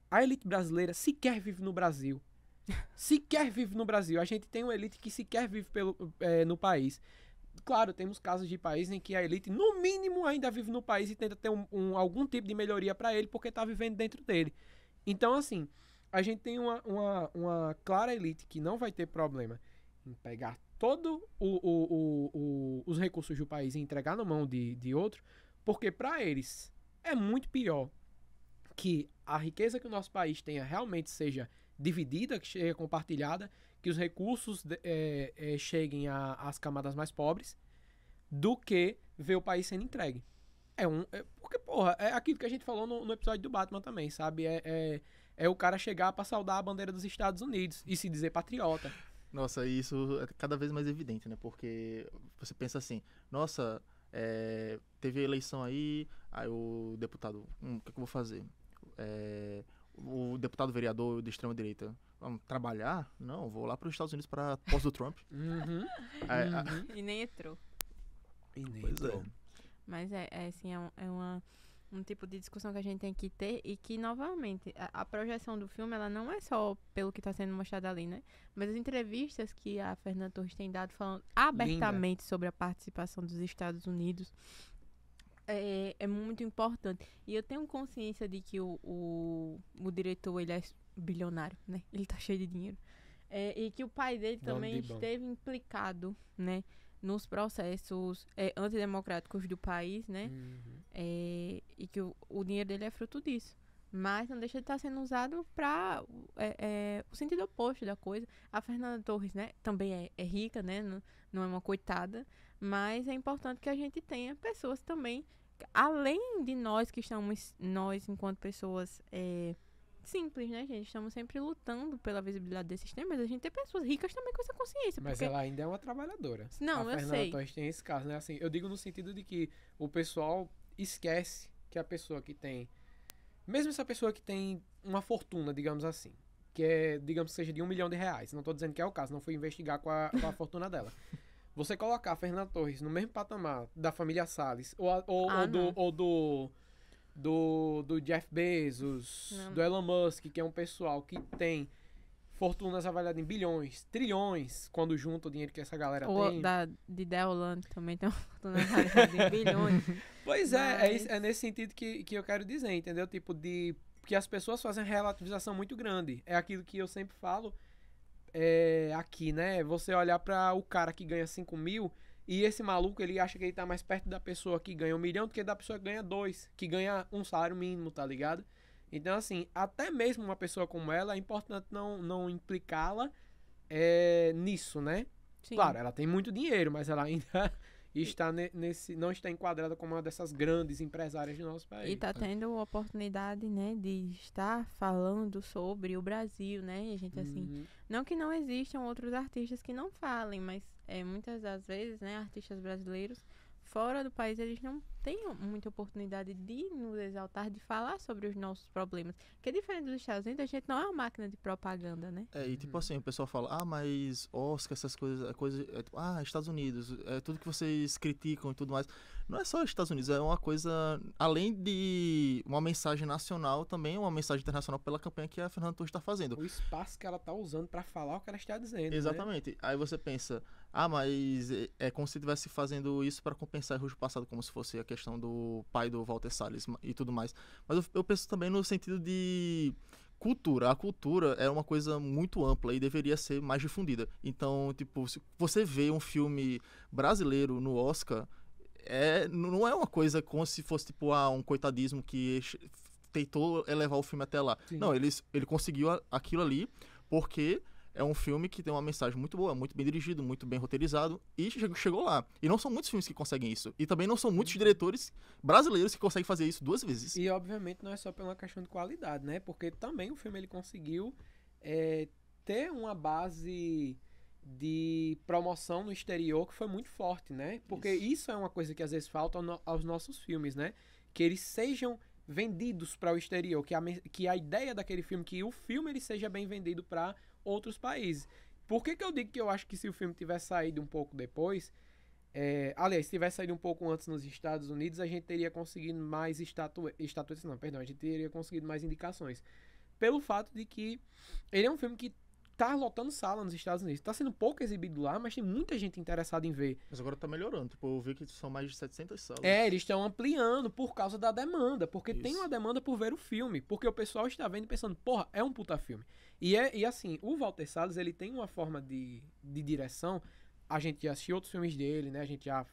A elite brasileira sequer vive no Brasil. A gente tem uma elite que sequer vive no país. Claro, temos casos de países em que a elite, no mínimo, ainda vive no país e tenta ter algum tipo de melhoria para ele porque está vivendo dentro dele. Então, assim, a gente tem uma clara elite que não vai ter problema em pegar todo os recursos do país e entregar na mão de outro, porque para eles é muito pior que a riqueza que o nosso país tenha realmente seja dividida, que seja compartilhada, que os recursos cheguem às camadas mais pobres, do que ver o país sendo entregue. Porque, porra, é aquilo que a gente falou no episódio do Batman também, sabe? É o cara chegar pra saudar a bandeira dos Estados Unidos e se dizer patriota. Nossa, isso é cada vez mais evidente, né? Porque você pensa assim, nossa, teve a eleição aí o deputado, o que eu vou fazer? O deputado vereador de extrema-direita, vamos trabalhar? Não, vou lá para os Estados Unidos para posse do Trump. E nem entrou. Pois é. Mas assim, um tipo de discussão que a gente tem que ter e que, novamente, a projeção do filme, ela não é só pelo que está sendo mostrado ali, né? Mas as entrevistas que a Fernanda Torres tem dado falando abertamente sobre a participação dos Estados Unidos é muito importante. E eu tenho consciência de que o diretor, ele é bilionário, né? Ele tá cheio de dinheiro. E que o pai dele também esteve implicado, né? Nos processos antidemocráticos do país, né? E que o dinheiro dele é fruto disso. Mas não deixa de estar sendo usado para o sentido oposto da coisa. A Fernanda Torres, né? Também é rica, né? Não é uma coitada. Mas é importante que a gente tenha pessoas também, além de nós que estamos, nós enquanto pessoas simples, né, gente? Estamos sempre lutando pela visibilidade desses temas, mas a gente tem pessoas ricas também com essa consciência. Mas ela ainda é uma trabalhadora. Não, eu sei. A Fernanda Torres tem esse caso, né? Assim, eu digo no sentido de que o pessoal esquece que a pessoa que tem... Mesmo essa pessoa que tem uma fortuna, digamos assim, que é, digamos que seja de R$1 milhão. Não tô dizendo que é o caso, não fui investigar com a fortuna dela. Você colocar a Fernanda Torres no mesmo patamar da família Salles, do Jeff Bezos, do Elon Musk, que é um pessoal que tem fortunas avaliadas em bilhões, trilhões, quando junta o dinheiro que essa galera tem. De Deolane também tem uma fortuna avaliada em bilhões. Pois é nesse sentido que eu quero dizer, entendeu? Tipo, que as pessoas fazem relativização muito grande. É aquilo que eu sempre falo aqui, né? Você olhar para o cara que ganha 5 mil e esse maluco, ele acha que ele tá mais perto da pessoa que ganha 1 milhão do que da pessoa que ganha 2, que ganha um salário mínimo, tá ligado? Então, assim, até mesmo uma pessoa como ela, é importante não implicá-la nisso, né? Sim. Claro, ela tem muito dinheiro, mas ela ainda está não está enquadrada como uma dessas grandes empresárias do nosso país. E tá tendo oportunidade, né, de estar falando sobre o Brasil, né? E a gente, assim, não que não existam outros artistas que não falem, mas muitas das vezes, né, artistas brasileiros fora do país, eles não têm muita oportunidade de nos exaltar, de falar sobre os nossos problemas. Porque diferente dos Estados Unidos, a gente não é uma máquina de propaganda, né? E tipo assim, o pessoal fala, mas Oscar, essas coisas, tipo, Estados Unidos, tudo que vocês criticam e tudo mais. Não é só Estados Unidos, é uma coisa, além de uma mensagem nacional, também é uma mensagem internacional pela campanha que a Fernanda Torres está fazendo. O espaço que ela tá usando para falar o que ela está dizendo. Exatamente. Né? Aí você pensa, mas é como se estivesse fazendo isso para compensar erros do passado, como se fosse a questão do pai do Walter Salles e tudo mais. Mas eu penso também no sentido de cultura. A cultura é uma coisa muito ampla e deveria ser mais difundida. Então, tipo, se você vê um filme brasileiro no Oscar, não é uma coisa como se fosse tipo um coitadismo que tentou elevar o filme até lá. Sim. Não, ele conseguiu aquilo ali porque é um filme que tem uma mensagem muito boa, muito bem dirigido, muito bem roteirizado e chegou lá. E não são muitos filmes que conseguem isso. E também não são muitos diretores brasileiros que conseguem fazer isso 2 vezes. E obviamente não é só pela questão de qualidade, né? Porque também o filme ele conseguiu ter uma base de promoção no exterior que foi muito forte, né? Porque isso é uma coisa que às vezes falta aos nossos filmes, né? Que eles sejam vendidos para o exterior, que a ideia daquele filme, que o filme ele seja bem vendido para outros países. Por que eu digo que eu acho que se o filme tivesse saído um pouco depois, aliás, se tivesse saído um pouco antes nos Estados Unidos, a gente teria conseguido mais a gente teria conseguido mais indicações. Pelo fato de que ele é um filme que tá lotando sala nos Estados Unidos. Tá sendo pouco exibido lá, mas tem muita gente interessada em ver. Mas agora tá melhorando. Tipo, eu vi que são mais de 700 salas. Eles estão ampliando por causa da demanda. Porque tem uma demanda por ver o filme. Porque o pessoal está vendo e pensando, porra, é um puta filme. E assim, o Walter Salles, ele tem uma forma de direção. A gente já assistiu outros filmes dele, né? A gente já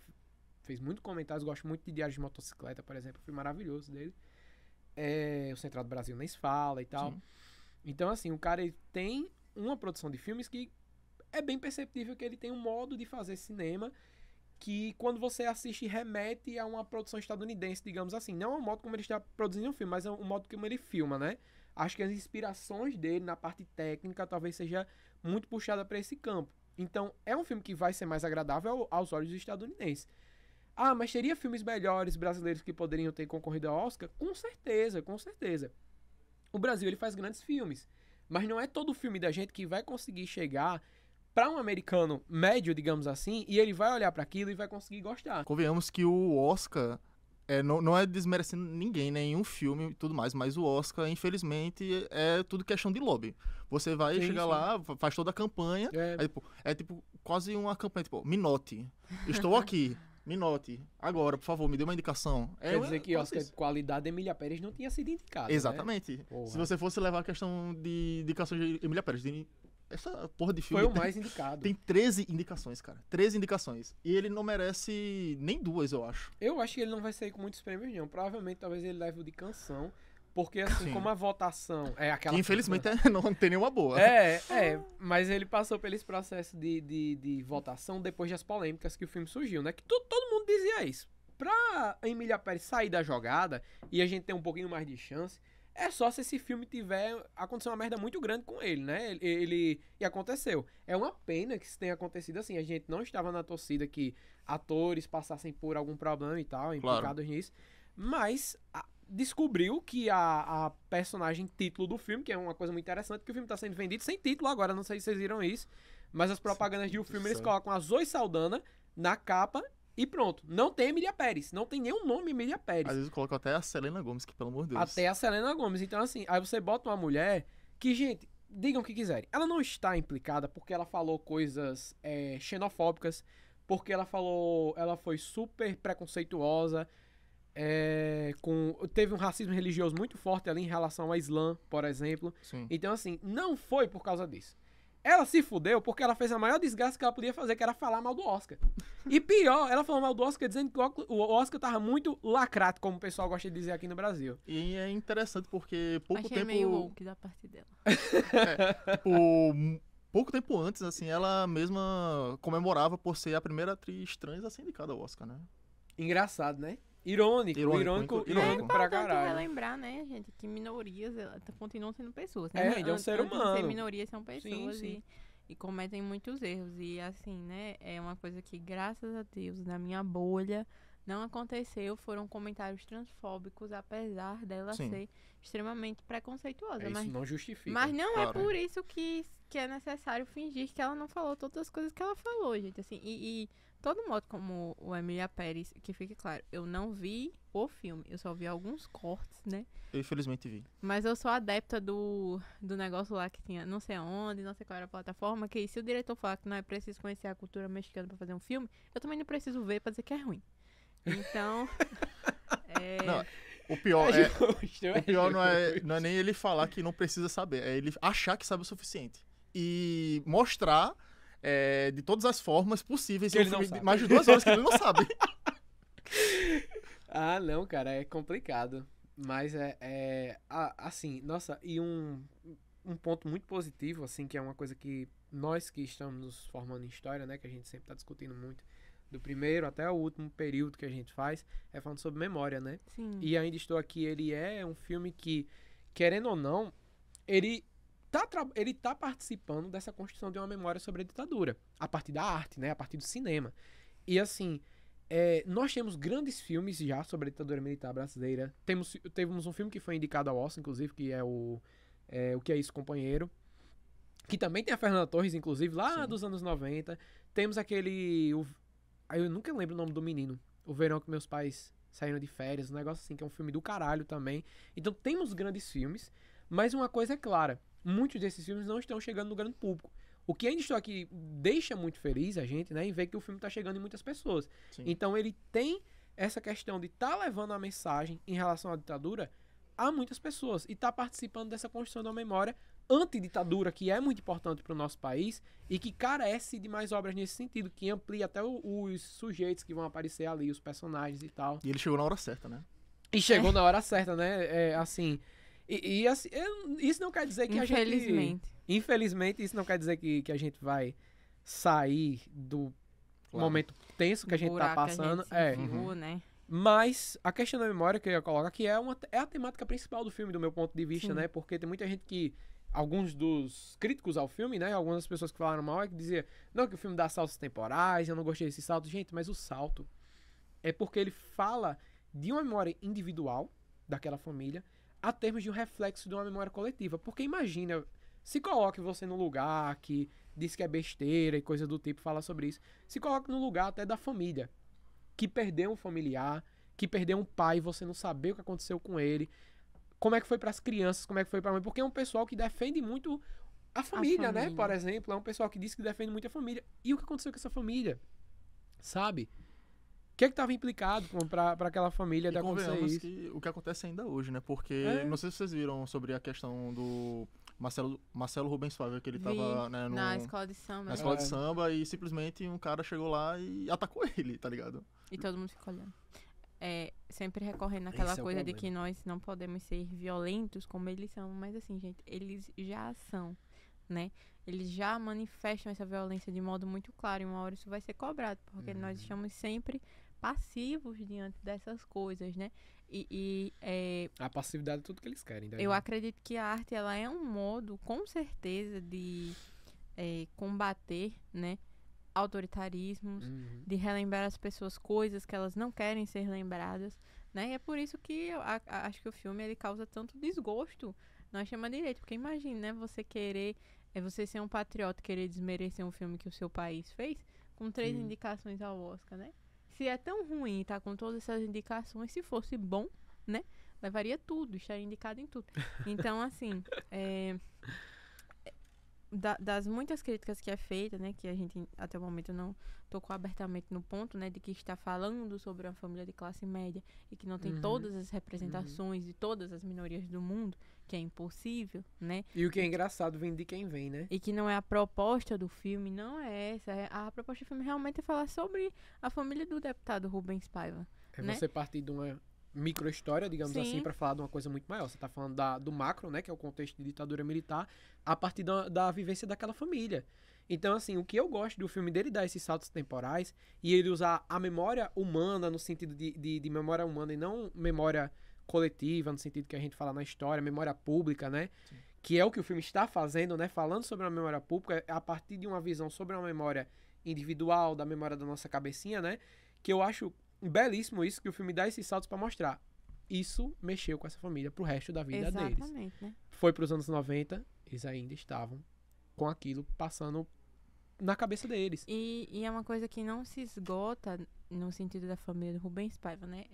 fez muitos comentários. Gosto muito de Diário de Motocicleta, por exemplo. Foi maravilhoso dele. O Central do Brasil nem se fala e tal. Sim. Então, assim, o cara ele tem uma produção de filmes que é bem perceptível que ele tem um modo de fazer cinema que quando você assiste remete a uma produção estadunidense, digamos assim. Não é o modo como ele está produzindo um filme, mas é o modo como ele filma, né? Acho que as inspirações dele na parte técnica talvez seja muito puxada para esse campo. Então, é um filme que vai ser mais agradável aos olhos dos estadunidenses. Mas teria filmes melhores brasileiros que poderiam ter concorrido ao Oscar? Com certeza, com certeza. O Brasil, ele faz grandes filmes. Mas não é todo filme da gente que vai conseguir chegar para um americano médio, digamos assim, e ele vai olhar para aquilo e vai conseguir gostar. Convenhamos que o Oscar não é desmerecendo ninguém, nenhum filme e tudo mais, mas o Oscar, infelizmente, é tudo questão de lobby. Você vai chegar lá, faz toda a campanha, é tipo quase uma campanha, tipo, me note, estou aqui. Me note. Agora, por favor, me dê uma indicação. Quer dizer que Oscar de qualidade, Emília Pérez não tinha sido indicada. Exatamente. Né? Se você fosse levar a questão de indicações de Emília Pérez, essa porra de filme... Foi o mais indicado. Tem 13 indicações, cara. 13 indicações. E ele não merece nem 2, eu acho. Eu acho que ele não vai sair com muitos prêmios, não. Provavelmente, talvez ele leve o de canção. Porque, assim, como a votação é aquela... Que, infelizmente, não tem nenhuma boa. Mas ele passou por esse processo de votação depois das polêmicas que o filme surgiu, né? Que todo mundo dizia isso. Pra Emília Pérez sair da jogada e a gente ter um pouquinho mais de chance, é só se esse filme acontecer uma merda muito grande com ele, né? E aconteceu. É uma pena que isso tenha acontecido assim. A gente não estava na torcida que atores passassem por algum problema e tal, implicados nisso. Mas descobriu que a personagem título do filme, que é uma coisa muito interessante, que o filme tá sendo vendido sem título agora, não sei se vocês viram isso, mas as propagandas de um filme, eles colocam a Zoe Saldana na capa e pronto. Não tem Emília Pérez, não tem nenhum nome Emília Pérez. Às vezes colocam até a Selena Gomez, que pelo amor de Deus. Até a Selena Gomez. Então, assim, aí você bota uma mulher que, gente, digam o que quiserem. Ela não está implicada porque ela falou coisas xenofóbicas, porque ela foi super preconceituosa, teve um racismo religioso muito forte ali em relação ao Islã, por exemplo. Sim. Então, assim, não foi por causa disso. Ela se fudeu porque ela fez a maior desgraça que ela podia fazer, que era falar mal do Oscar. E pior, ela falou mal do Oscar dizendo que o Oscar tava muito lacrado, como o pessoal gosta de dizer aqui no Brasil. E é interessante porque pouco Achei tempo... meio woke da parte dela. Pouco tempo antes, assim, ela mesma comemorava por ser a primeira atriz trans a ser indicada ao Oscar, né? Engraçado, né? Irônico pra É caralho. relembrar, né, gente, que minorias continuam sendo pessoas, É, né? ainda é um ser Antes de humano. ser minorias são pessoas Sim. E cometem muitos erros. E assim, né, é uma coisa que, graças a Deus, na minha bolha não aconteceu. Foram comentários transfóbicos, apesar dela Sim. ser extremamente preconceituosa. Isso não justifica. Mas não Claro. é por isso que é necessário fingir que ela não falou todas as coisas que ela falou, gente. Assim, e todo modo como o Emília Pérez, que fique claro, eu não vi o filme, eu só vi alguns cortes, né? Eu infelizmente vi. Mas eu sou adepta do negócio lá que tinha não sei aonde, não sei qual era a plataforma, que se o diretor falar que não é preciso conhecer a cultura mexicana pra fazer um filme, eu também não preciso ver pra dizer que é ruim. Então, Não, o pior não é nem ele falar que não precisa saber, é ele achar que sabe o suficiente. E mostrar de todas as formas possíveis Que um ele não filme de sabe. mais de 2 horas que ele não sabe. Ah, não, cara, é complicado. Mas assim, nossa, e um ponto muito positivo, assim, que é uma coisa que nós que estamos nos formando em história, né, que a gente sempre tá discutindo muito, do primeiro até o último período que a gente faz, é falando sobre memória, né? sim. E Ainda Estou Aqui, ele é um filme que, querendo ou não, ele tá participando dessa construção de uma memória sobre a ditadura, a partir da arte, né, a partir do cinema. E assim, nós temos grandes filmes já sobre a ditadura militar brasileira. Temos um filme que foi indicado ao Oscar, inclusive, que é o Que é Isso, Companheiro, que também tem a Fernanda Torres, inclusive, lá Sim. dos anos 90. Temos eu nunca lembro o nome do menino. O Verão que Meus Pais Saíram de Férias, um negócio assim, que é um filme do caralho também. Então temos grandes filmes, mas uma coisa é clara, muitos desses filmes não estão chegando no grande público. O que Ainda Estou Aqui deixa muito feliz a gente, né, em ver que o filme está chegando em muitas pessoas. Sim. Então ele tem essa questão de estar levando a mensagem em relação à ditadura a muitas pessoas e tá participando dessa construção da memória antiditadura, que é muito importante para o nosso país e que carece de mais obras nesse sentido, que amplia até os sujeitos que vão aparecer ali, os personagens e tal. E ele chegou na hora certa, né? E chegou na hora certa, né? Assim, assim, isso não quer dizer que a gente... Infelizmente, isso não quer dizer que a gente vai sair do momento tenso que a gente tá passando. Né? Mas a questão da memória que eu ia colocar aqui é a temática principal do filme, do meu ponto de vista, né? Porque tem muita gente que... Alguns dos críticos ao filme, né? Algumas das pessoas que falaram mal é que dizia não, que o filme dá saltos temporais, eu não gostei desse salto. Gente, mas o salto é porque ele fala de uma memória individual daquela família a termos de um reflexo de uma memória coletiva. Porque imagina, se coloque você no lugar que diz que é besteira e coisa do tipo, fala sobre isso. Se coloque no lugar até da família que perdeu um familiar, que perdeu um pai, você não saber o que aconteceu com ele. Como é que foi para as crianças, como é que foi para a mãe, porque é um pessoal que defende muito a família, né? Por exemplo, é um pessoal que diz que defende muito a família. E o que aconteceu com essa família? Sabe? O que estava implicado para aquela família de acontecer isso? Que o que acontece ainda hoje, né? Porque, não sei se vocês viram sobre a questão do Marcelo Rubens Fábio, que ele tava, né, na escola de samba. Na escola de samba e simplesmente um cara chegou lá e atacou ele, tá ligado? E todo mundo ficou olhando. Sempre recorrendo naquela coisa de que nós não podemos ser violentos como eles são, mas assim, gente, eles já são, né? Eles já manifestam essa violência de modo muito claro e uma hora isso vai ser cobrado, porque nós estamos sempre passivos diante dessas coisas, né? A passividade é tudo que eles querem. Eu acredito que a arte, ela é um modo, com certeza, de combater, né? Autoritarismos, de relembrar as pessoas coisas que elas não querem ser lembradas, né? E é por isso que eu acho que o filme ele causa tanto desgosto na extrema-direita. Porque imagina, né? Você querer, você ser um patriota, querer desmerecer um filme que o seu país fez, com 3 indicações ao Oscar, né? Se é tão ruim tá com todas essas indicações, se fosse bom, né? Levaria tudo, estaria indicado em tudo. Então, assim, das muitas críticas que é feita, né, que a gente até o momento não tocou abertamente no ponto, né, de que está falando sobre uma família de classe média e que não tem todas as representações de todas as minorias do mundo, que é impossível, né? E o que é engraçado vem de quem vem, né? E que não é a proposta do filme, não é essa. A proposta do filme realmente é falar sobre a família do deputado Rubens Paiva. É né? você partir de uma micro-história, digamos Sim. assim, para falar de uma coisa muito maior. Você tá falando do macro, né, que é o contexto de ditadura militar, a partir da vivência daquela família. Então, assim, o que eu gosto do filme dele dar esses saltos temporais e ele usar a memória humana no sentido de memória humana e não memória coletiva, no sentido que a gente fala na história, memória pública, né? Sim. Que é o que o filme está fazendo, né? Falando sobre a memória pública, a partir de uma visão sobre uma memória individual, da memória da nossa cabecinha, né? Que eu acho belíssimo isso, que o filme dá esses saltos para mostrar. Isso mexeu com essa família pro resto da vida deles. Exatamente, né? Foi pros anos 90, eles ainda estavam com aquilo passando na cabeça deles. E é uma coisa que não se esgota no sentido da família do Rubens Paiva, né?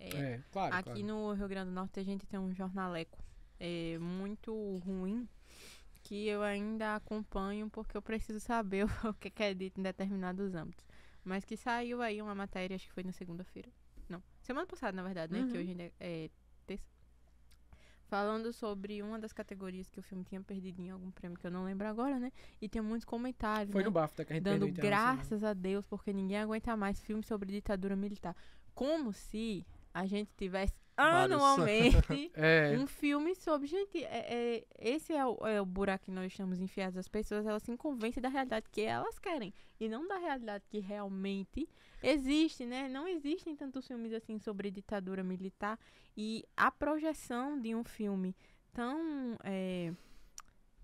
Claro. Aqui no Rio Grande do Norte a gente tem um jornaleco muito ruim que eu ainda acompanho porque eu preciso saber o que é dito em determinados âmbitos. Mas que saiu aí uma matéria, acho que foi na segunda-feira. Não, semana passada, na verdade, né? Que hoje ainda é terça. Falando sobre uma das categorias que o filme tinha perdido em algum prêmio, que eu não lembro agora, né? E tem muitos comentários, Foi né? no BAFTA que a gente dando perdeu graças a Deus, porque ninguém aguenta mais filmes sobre ditadura militar. Como se a gente tivesse anualmente um filme sobre... Gente, esse é o buraco que nós estamos enfiados. As pessoas, elas se convencem da realidade que elas querem e não da realidade que realmente existe, né? Não existem tantos filmes assim sobre ditadura militar e a projeção de um filme tão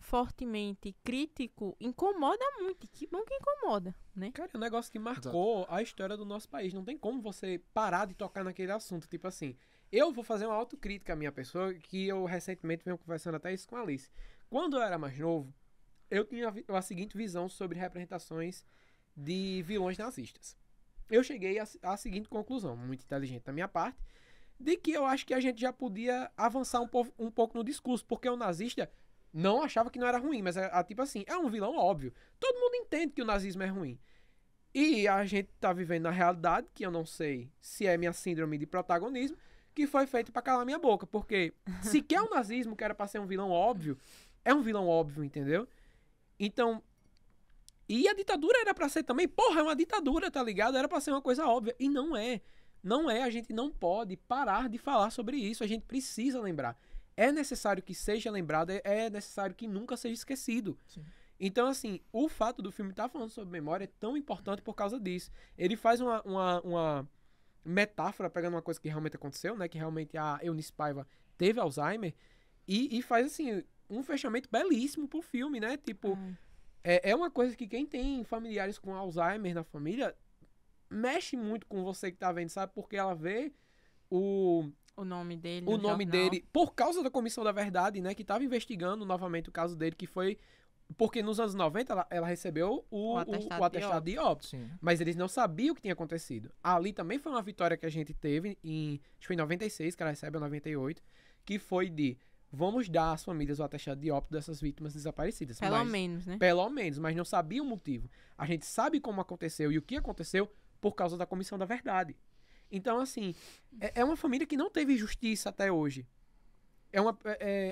fortemente crítico incomoda muito. Que bom que incomoda, né? Cara, é um negócio que marcou a história do nosso país. Não tem como você parar de tocar naquele assunto. Tipo assim, eu vou fazer uma autocrítica à minha pessoa, que eu recentemente venho conversando até isso com a Alice. Quando eu era mais novo, eu tinha a seguinte visão sobre representações de vilões nazistas. Eu cheguei à seguinte conclusão, muito inteligente da minha parte, de que eu acho que a gente já podia avançar um pouco no discurso, porque o nazista não achava que não era ruim, mas tipo assim, é um vilão óbvio. Todo mundo entende que o nazismo é ruim. E a gente tá vivendo na realidade, que eu não sei se é minha síndrome de protagonismo, que foi feito pra calar minha boca. Porque se quer o nazismo, que era pra ser um vilão óbvio, é um vilão óbvio, entendeu? Então, e a ditadura era pra ser também, porra, é uma ditadura, tá ligado? Era pra ser uma coisa óbvia. E não é. Não é, a gente não pode parar de falar sobre isso. A gente precisa lembrar. É necessário que seja lembrado, é necessário que nunca seja esquecido. Sim. Então, assim, o fato do filme estar falando sobre memória é tão importante por causa disso. Ele faz uma metáfora, pegando uma coisa que realmente aconteceu, né? Que realmente a Eunice Paiva teve Alzheimer. E faz, assim, um fechamento belíssimo pro filme, né? Tipo, é uma coisa que quem tem familiares com Alzheimer na família mexe muito com você que tá vendo, sabe? Porque ela vê o nome dele o nome dele, por causa da Comissão da Verdade, né, que estava investigando novamente o caso dele, que foi porque nos anos 90 ela recebeu o atestado de óbito, mas eles não sabiam o que tinha acontecido. Ali também foi uma vitória que a gente teve acho que foi em 96, que ela recebe em 98, que foi de vamos dar às famílias o atestado de óbito dessas vítimas desaparecidas. Pelo menos, né? Pelo menos, mas não sabia o motivo. A gente sabe como aconteceu e o que aconteceu por causa da Comissão da Verdade. Então, assim, é uma família que não teve justiça até hoje.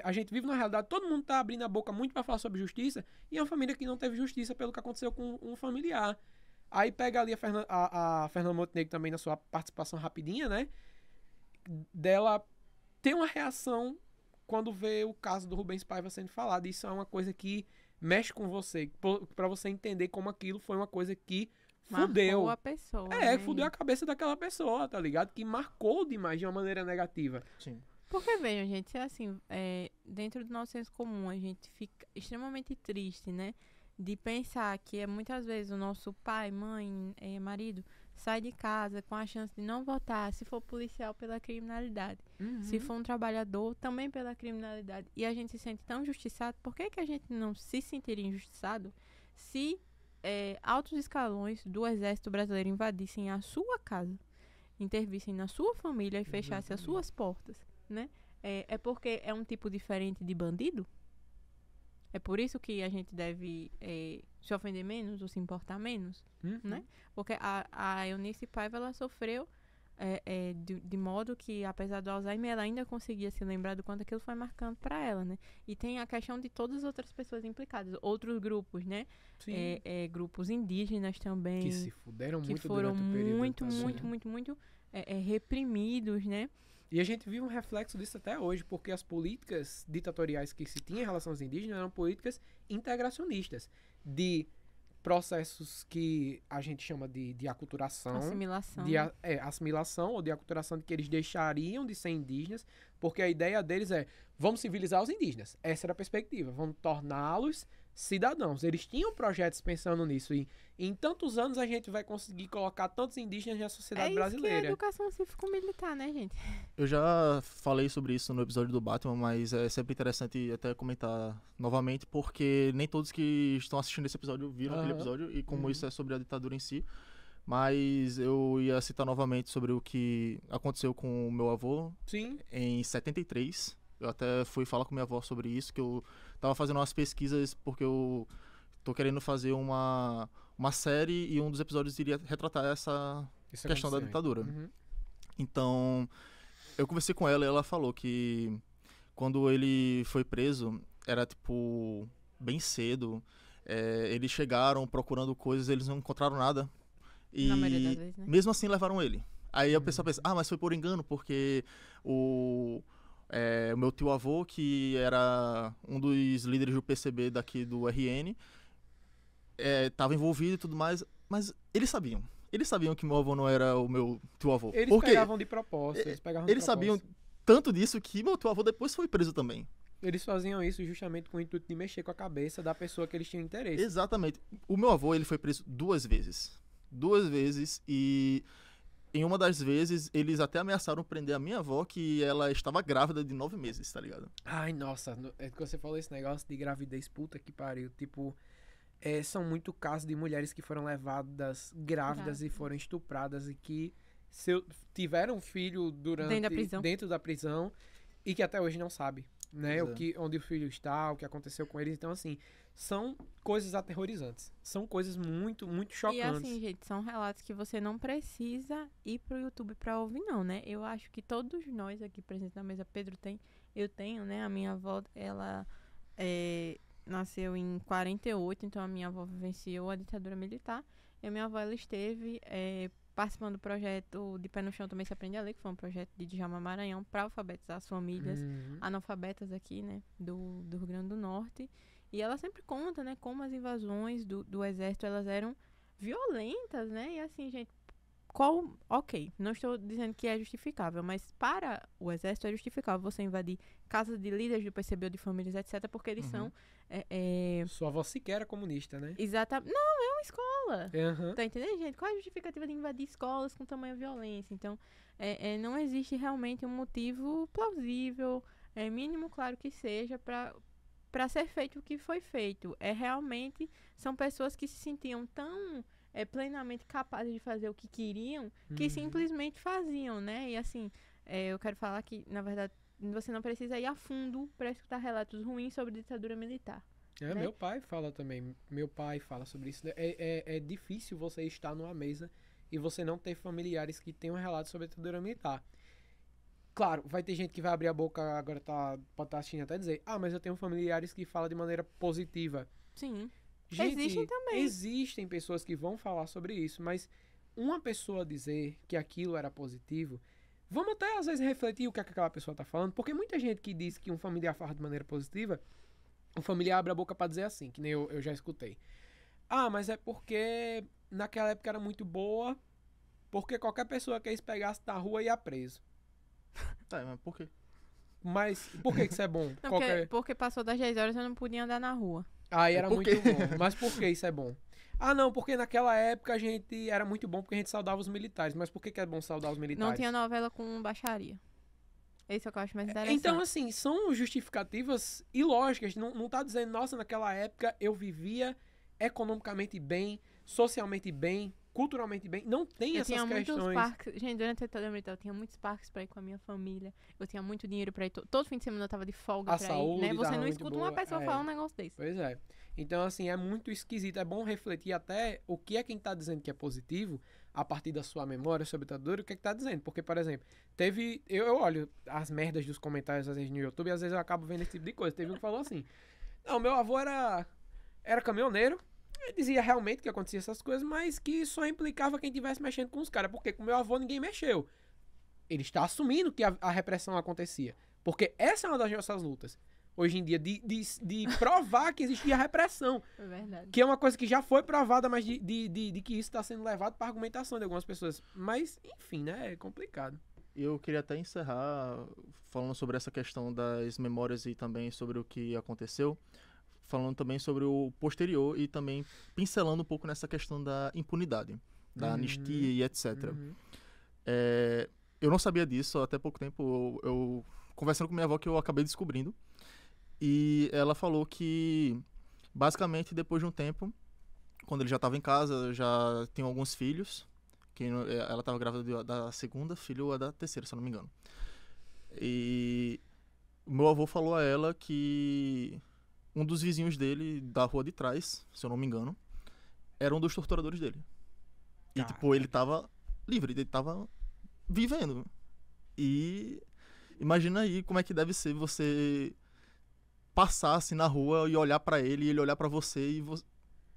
A gente vive na realidade, todo mundo tá abrindo a boca muito para falar sobre justiça, e é uma família que não teve justiça pelo que aconteceu com um familiar. Aí pega ali a Fernanda Montenegro também na sua participação rapidinha, né? Dela ter uma reação quando vê o caso do Rubens Paiva sendo falado. Isso é uma coisa que mexe com você, para você entender como aquilo foi uma coisa que fudeu. Marcou a pessoa. Né? Fudeu a cabeça daquela pessoa, tá ligado? Que marcou demais de uma maneira negativa. Sim. Porque, vejam, gente, assim, dentro do nosso senso comum, a gente fica extremamente triste, né? De pensar que muitas vezes o nosso pai, mãe, marido sai de casa com a chance de não votar, se for policial pela criminalidade, se for um trabalhador também pela criminalidade, e a gente se sente tão injustiçado, por que a gente não se sentiria injustiçado se altos escalões do exército brasileiro invadissem a sua casa, intervissem na sua família e fechassem as suas portas, né? É porque é um tipo diferente de bandido? É por isso que a gente deve se ofender menos ou se importar menos, né? Porque a Eunice Paiva, ela sofreu de modo que, apesar do Alzheimer, ela ainda conseguia se lembrar do quanto aquilo foi marcante para ela, né? E tem a questão de todas as outras pessoas implicadas, outros grupos, né? Grupos indígenas também. Que se fuderam que muito foram durante o período. muito reprimidos, né? E a gente viu um reflexo disso até hoje, porque as políticas ditatoriais que se tinha em relação aos indígenas eram políticas integracionistas, de processos que a gente chama de aculturação. Assimilação. Assimilação ou de aculturação, de que eles deixariam de ser indígenas, porque a ideia deles é, vamos civilizar os indígenas. Essa era a perspectiva, vamos torná-los cidadãos. Eles tinham projetos pensando nisso, e em tantos anos a gente vai conseguir colocar tantos indígenas na sociedade brasileira. É isso que é educação cívico-militar, né, gente? Eu já falei sobre isso no episódio do Batman, mas é sempre interessante até comentar novamente, porque nem todos que estão assistindo esse episódio viram aquele episódio, e como isso é sobre a ditadura em si. Mas eu ia citar novamente sobre o que aconteceu com o meu avô. Sim. Em 73. Eu até fui falar com minha avó sobre isso, que eu tava fazendo umas pesquisas porque eu tô querendo fazer uma série, e um dos episódios iria retratar essa questão da ditadura. Então, eu conversei com ela e ela falou que quando ele foi preso, era tipo bem cedo. Eles chegaram procurando coisas, eles não encontraram nada. E na maioria das vezes, né? Mesmo assim levaram ele. Aí a pessoa pensa, mas foi por engano, porque o meu tio-avô, que era um dos líderes do PCB daqui do RN, estava envolvido e tudo mais, mas eles sabiam. Eles sabiam que meu avô não era o meu tio-avô. Eles pegavam de propósito. Eles sabiam tanto disso que meu tio-avô depois foi preso também. Eles faziam isso justamente com o intuito de mexer com a cabeça da pessoa que eles tinham interesse. Exatamente. O meu avô, ele foi preso 2 vezes. 2 vezes, e em uma das vezes, eles até ameaçaram prender a minha avó, que ela estava grávida de 9 meses, tá ligado? Ai, nossa, é que você falou esse negócio de gravidez, puta que pariu. Tipo, são muito casos de mulheres que foram levadas grávidas e foram estupradas, e que tiveram filho dentro da prisão, e que até hoje não sabe, né? Onde o filho está, o que aconteceu com eles. Então, assim, são coisas aterrorizantes. São coisas muito, muito chocantes. E assim, gente, são relatos que você não precisa ir pro YouTube pra ouvir, não, né? Eu acho que todos nós aqui presentes na mesa, Pedro tem, eu tenho, né? A minha avó, ela nasceu em 48, então a minha avó vivenciou a ditadura militar. E a minha avó, ela esteve participando do projeto de Pé no Chão Também Se Aprende a Ler, que foi um projeto de Djalma Maranhão para alfabetizar as famílias analfabetas aqui, né? Do Rio Grande do Norte. E ela sempre conta, né, como as invasões do exército, elas eram violentas, né? E assim, gente, ok, não estou dizendo que é justificável, mas para o exército é justificável você invadir casas de líderes do PCB ou de famílias, etc., porque eles são... Sua avó sequer era comunista, né? Exatamente. Não, é uma escola. Tá entendendo, gente? Qual é a justificativa de invadir escolas com tamanha violência? Então, não existe realmente um motivo plausível, mínimo, claro que seja, para ser feito o que foi feito. Realmente, são pessoas que se sentiam tão plenamente capazes de fazer o que queriam, que simplesmente faziam, né? E assim, eu quero falar que, na verdade, você não precisa ir a fundo para escutar relatos ruins sobre ditadura militar. Né? Meu pai fala também. Meu pai fala sobre isso. É difícil você estar numa mesa e você não ter familiares que tenham relatos sobre ditadura militar. Claro, vai ter gente que vai abrir a boca agora, pode estar assistindo até dizer, mas eu tenho familiares que falam de maneira positiva. Sim. Gente, existem também. Existem pessoas que vão falar sobre isso, mas uma pessoa dizer que aquilo era positivo, vamos até às vezes refletir o que aquela pessoa está falando, porque muita gente que diz que um familiar fala de maneira positiva, o familiar abre a boca para dizer assim, que nem eu já escutei. Mas é porque naquela época era muito boa, porque qualquer pessoa que eles pegasse na rua ia preso. Tá, mas por quê? Mas por que isso é bom? Porque passou das 10 horas eu não podia andar na rua. Aí era muito bom. Mas por que isso é bom? Ah, não, porque naquela época a gente era muito bom porque a gente saudava os militares. Mas por que que é bom saudar os militares? Não tinha novela com baixaria. Esse é o que eu acho mais interessante. Então, assim, são justificativas ilógicas. Não tá dizendo, nossa, naquela época eu vivia economicamente bem, socialmente bem, culturalmente bem. Não tem eu essas tinha questões. muitos parques. Gente, durante a ditadura militar, eu tinha muitos parques pra ir com a minha família. Eu tinha muito dinheiro pra ir. Todo fim de semana eu tava de folga A pra ir, saúde né? Você tava não muito escuta boa, uma pessoa falar um negócio desse. Pois é. Então, assim, é muito esquisito. É bom refletir até o que é quem tá dizendo que é positivo a partir da sua memória sobre a ditadura, o que é que tá dizendo. Porque, por exemplo, teve... Eu olho as merdas dos comentários, às vezes, no YouTube, e às vezes eu acabo vendo esse tipo de coisa. Teve um que falou assim, não, meu avô era caminhoneiro, ele dizia realmente que acontecia essas coisas, mas que só implicava quem estivesse mexendo com os caras, porque com meu avô ninguém mexeu. Ele está assumindo que a repressão acontecia. Porque essa é uma das nossas lutas. Hoje em dia, de provar que existia repressão. É verdade. Que é uma coisa que já foi provada, mas de que isso está sendo levado para argumentação de algumas pessoas. Mas, enfim, né? É complicado. Eu queria até encerrar falando sobre essa questão das memórias e também sobre o que aconteceu, falando também sobre o posterior e também pincelando um pouco nessa questão da impunidade, da anistia e etc. Eu não sabia disso, até pouco tempo eu conversando com minha avó que eu acabei descobrindo, e ela falou que basicamente depois de um tempo, quando ele já estava em casa, já tinha alguns filhos, que ela estava grávida da segunda filha ou da terceira, se eu não me engano. E o meu avô falou a ela que um dos vizinhos dele, da rua de trás, se eu não me engano, era um dos torturadores dele. E, tipo, ele tava livre, ele tava vivendo. E imagina aí como é que deve ser você passar assim na rua e olhar pra ele, e ele olhar pra você e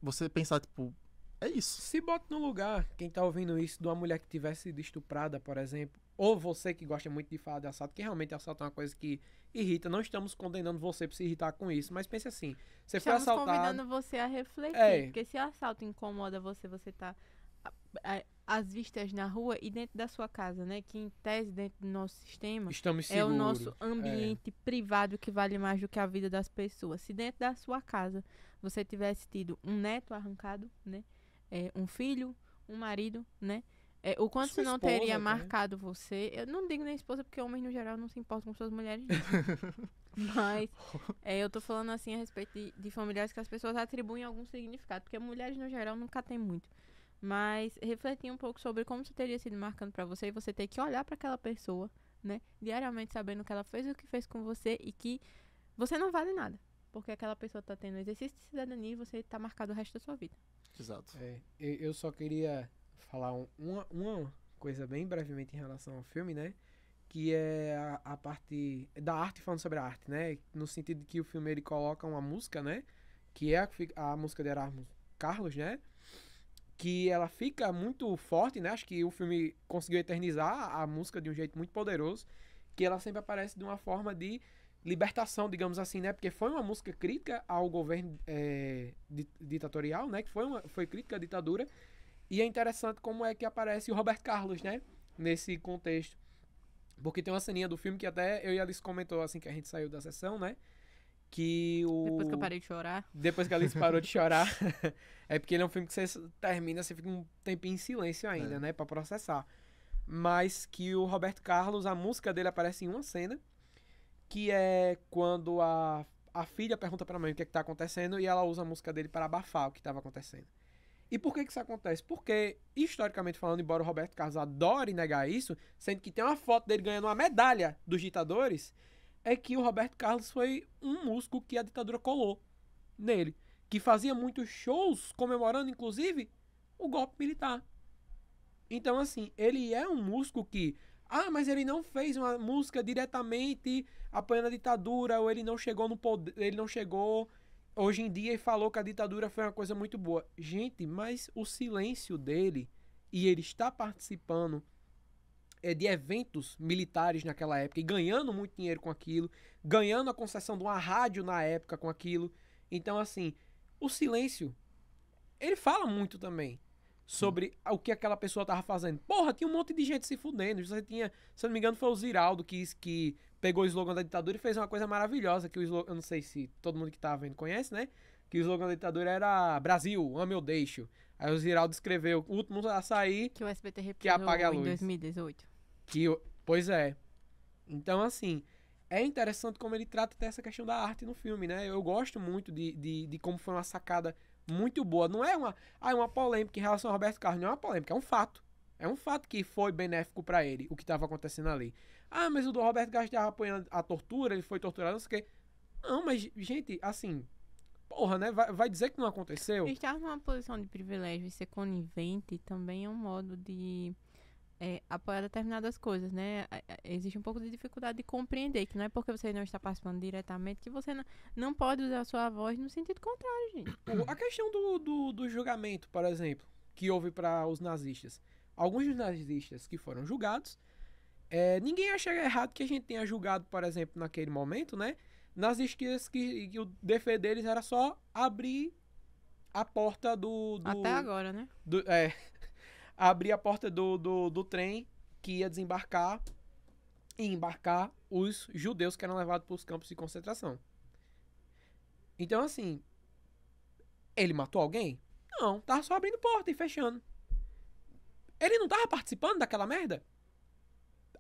você pensar, tipo, é isso. Se bota no lugar, quem tá ouvindo isso, de uma mulher que tivesse sido estuprada, por exemplo, ou você que gosta muito de falar de assalto, que realmente assalto é uma coisa que irrita, não estamos condenando você pra se irritar com isso, mas pense assim, você foi assaltado... Estamos convidando você a refletir, porque se o assalto incomoda você tá às vistas na rua e dentro da sua casa, né, que em tese dentro do nosso sistema estamos é o seguros. nosso ambiente privado que vale mais do que a vida das pessoas. Se dentro da sua casa você tivesse tido um neto arrancado, né, um filho, um marido, né, o quanto isso não teria marcado você. Eu não digo nem esposa, porque homens no geral não se importam com suas mulheres. Mas eu tô falando assim a respeito de familiares que as pessoas atribuem algum significado, porque mulheres no geral nunca tem muito. Mas refletir um pouco sobre como isso teria sido marcando pra você, e você ter que olhar pra aquela pessoa, né, diariamente sabendo que ela fez o que fez com você e que você não vale nada, porque aquela pessoa tá tendo exercício de cidadania e você tá marcado o resto da sua vida. Exato. Eu só queria falar uma coisa bem brevemente em relação ao filme, né? Que é a parte da arte, falando sobre a arte, né? No sentido de que o filme ele coloca uma música, né? Que é a música de Erasmo Carlos, né? Que ela fica muito forte, né? Acho que o filme conseguiu eternizar a música de um jeito muito poderoso, que ela sempre aparece de uma forma de libertação, digamos assim, né? Porque foi uma música crítica ao governo ditatorial, né? Que foi crítica à ditadura. E é interessante como é que aparece o Roberto Carlos, né? Nesse contexto. Porque tem uma ceninha do filme que até eu e a Alice comentou assim que a gente saiu da sessão, né? Que Depois que eu parei de chorar. Depois que a Alice parou de chorar. É porque ele é um filme que você termina, você fica um tempinho em silêncio ainda, né? Pra processar. Mas que o Roberto Carlos, a música dele aparece em uma cena, que é quando a filha pergunta pra mãe o que é que tá acontecendo, e ela usa a música dele para abafar o que estava acontecendo. E por que isso acontece? Porque, historicamente falando, embora o Roberto Carlos adore negar isso, sendo que tem uma foto dele ganhando uma medalha dos ditadores, é que o Roberto Carlos foi um músico que a ditadura colou nele, que fazia muitos shows comemorando, inclusive, o golpe militar. Então, assim, ele é um músico que... mas ele não fez uma música diretamente apoiando a ditadura, ou ele não chegou no poder, ele não chegou hoje em dia e falou que a ditadura foi uma coisa muito boa. Gente, mas o silêncio dele, e ele está participando de eventos militares naquela época, e ganhando muito dinheiro com aquilo, ganhando a concessão de uma rádio na época com aquilo. Então, assim, o silêncio, ele fala muito também sobre o que aquela pessoa tava fazendo. Porra, tinha um monte de gente se fudendo. Você tinha, se eu não me engano, foi o Ziraldo que pegou o slogan da ditadura e fez uma coisa maravilhosa, que o slogan, eu não sei se todo mundo que tá vendo conhece, né? que o slogan da ditadura era Brasil, ame ou deixo. Aí o Ziraldo escreveu, o último a sair, Que o SBT reprisou que apague a em luz. 2018. Pois é. Então, assim, é interessante como ele trata dessa questão da arte no filme, né? Eu gosto muito de como foi uma sacada muito boa. Não é uma polêmica em relação ao Roberto Carlos, não é uma polêmica, é um fato. É um fato que foi benéfico pra ele, o que estava acontecendo ali. Ah, mas o do Roberto Carlos estava apoiando a tortura, ele foi torturado, não sei o quê. Não, mas, gente, assim, porra, né? Vai dizer que não aconteceu? Estar numa posição de privilégio e ser conivente também é um modo de apoiar determinadas coisas, né? Existe um pouco de dificuldade de compreender que não é porque você não está participando diretamente que você não pode usar a sua voz no sentido contrário, gente. A questão do julgamento, por exemplo, que houve para os nazistas. Alguns dos nazistas que foram julgados, ninguém acha errado que a gente tenha julgado, por exemplo, naquele momento, né? Nazistas que o defeito deles era só abrir a porta do Até agora, né? abrir a porta do trem que ia desembarcar e embarcar os judeus que eram levados para os campos de concentração. Então, assim, ele matou alguém? Não, tava só abrindo porta e fechando. Ele não tava participando daquela merda?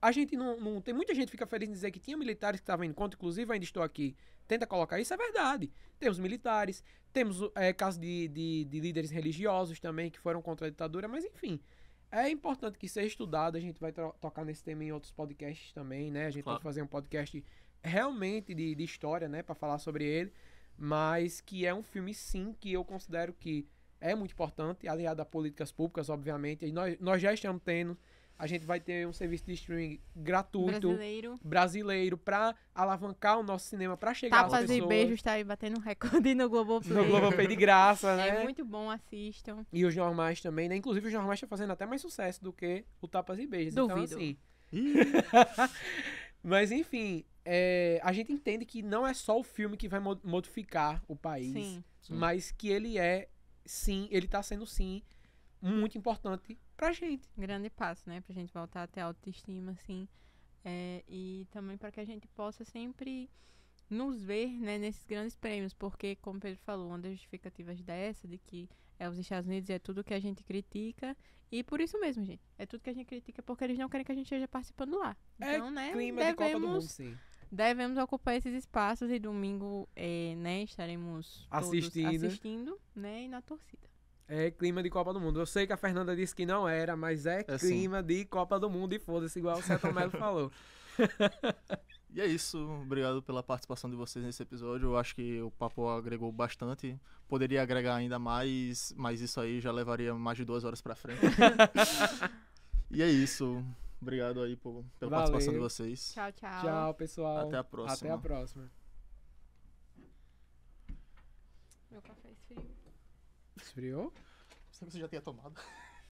A gente não tem muita gente que fica feliz em dizer que tinha militares que estavam indo contra, inclusive ainda estou aqui, tenta colocar isso, é verdade. Temos militares, temos casos de líderes religiosos também que foram contra a ditadura, mas enfim, é importante que seja estudado, a gente vai tocar nesse tema em outros podcasts também, né? A gente pode fazer um podcast realmente de história, né, pra falar sobre ele, mas que é um filme, sim, que eu considero que é muito importante, aliado a políticas públicas, obviamente, e nós já estamos tendo. A gente vai ter um serviço de streaming gratuito, brasileiro pra alavancar o nosso cinema, pra chegar às pessoas. Tapas e beijos tá aí batendo um recorde no Globoplay. No Globoplay de graça, né? É muito bom, assistam. E os normais também, né? Inclusive os normais tá fazendo até mais sucesso do que o Tapas e Beijos. Duvido. Então, assim... Mas, enfim, a gente entende que não é só o filme que vai modificar o país, Sim. mas que ele ele tá sendo, sim, muito importante pra gente. Grande passo, né? Pra gente voltar a ter autoestima, assim. E também para que a gente possa sempre nos ver, né, nesses grandes prêmios. Porque, como o Pedro falou, uma das justificativas dessa, de que os Estados Unidos é tudo que a gente critica. E por isso mesmo, gente. É tudo que a gente critica porque eles não querem que a gente esteja participando lá. Então, né, clima de Copa do Mundo, sim. Devemos ocupar esses espaços e domingo, né, estaremos assistindo, né, e na torcida. É clima de Copa do Mundo. Eu sei que a Fernanda disse que não era, mas clima de Copa do Mundo e foda-se, igual o Celton Mello falou. E é isso. Obrigado pela participação de vocês nesse episódio. Eu acho que o papo agregou bastante. Poderia agregar ainda mais, mas isso aí já levaria mais de 2 horas pra frente. E é isso. Obrigado aí pela participação de vocês. Tchau, tchau. Tchau, pessoal. Até a próxima. Até a próxima. Meu café esfriou. Esfriou? Você já tinha tomado.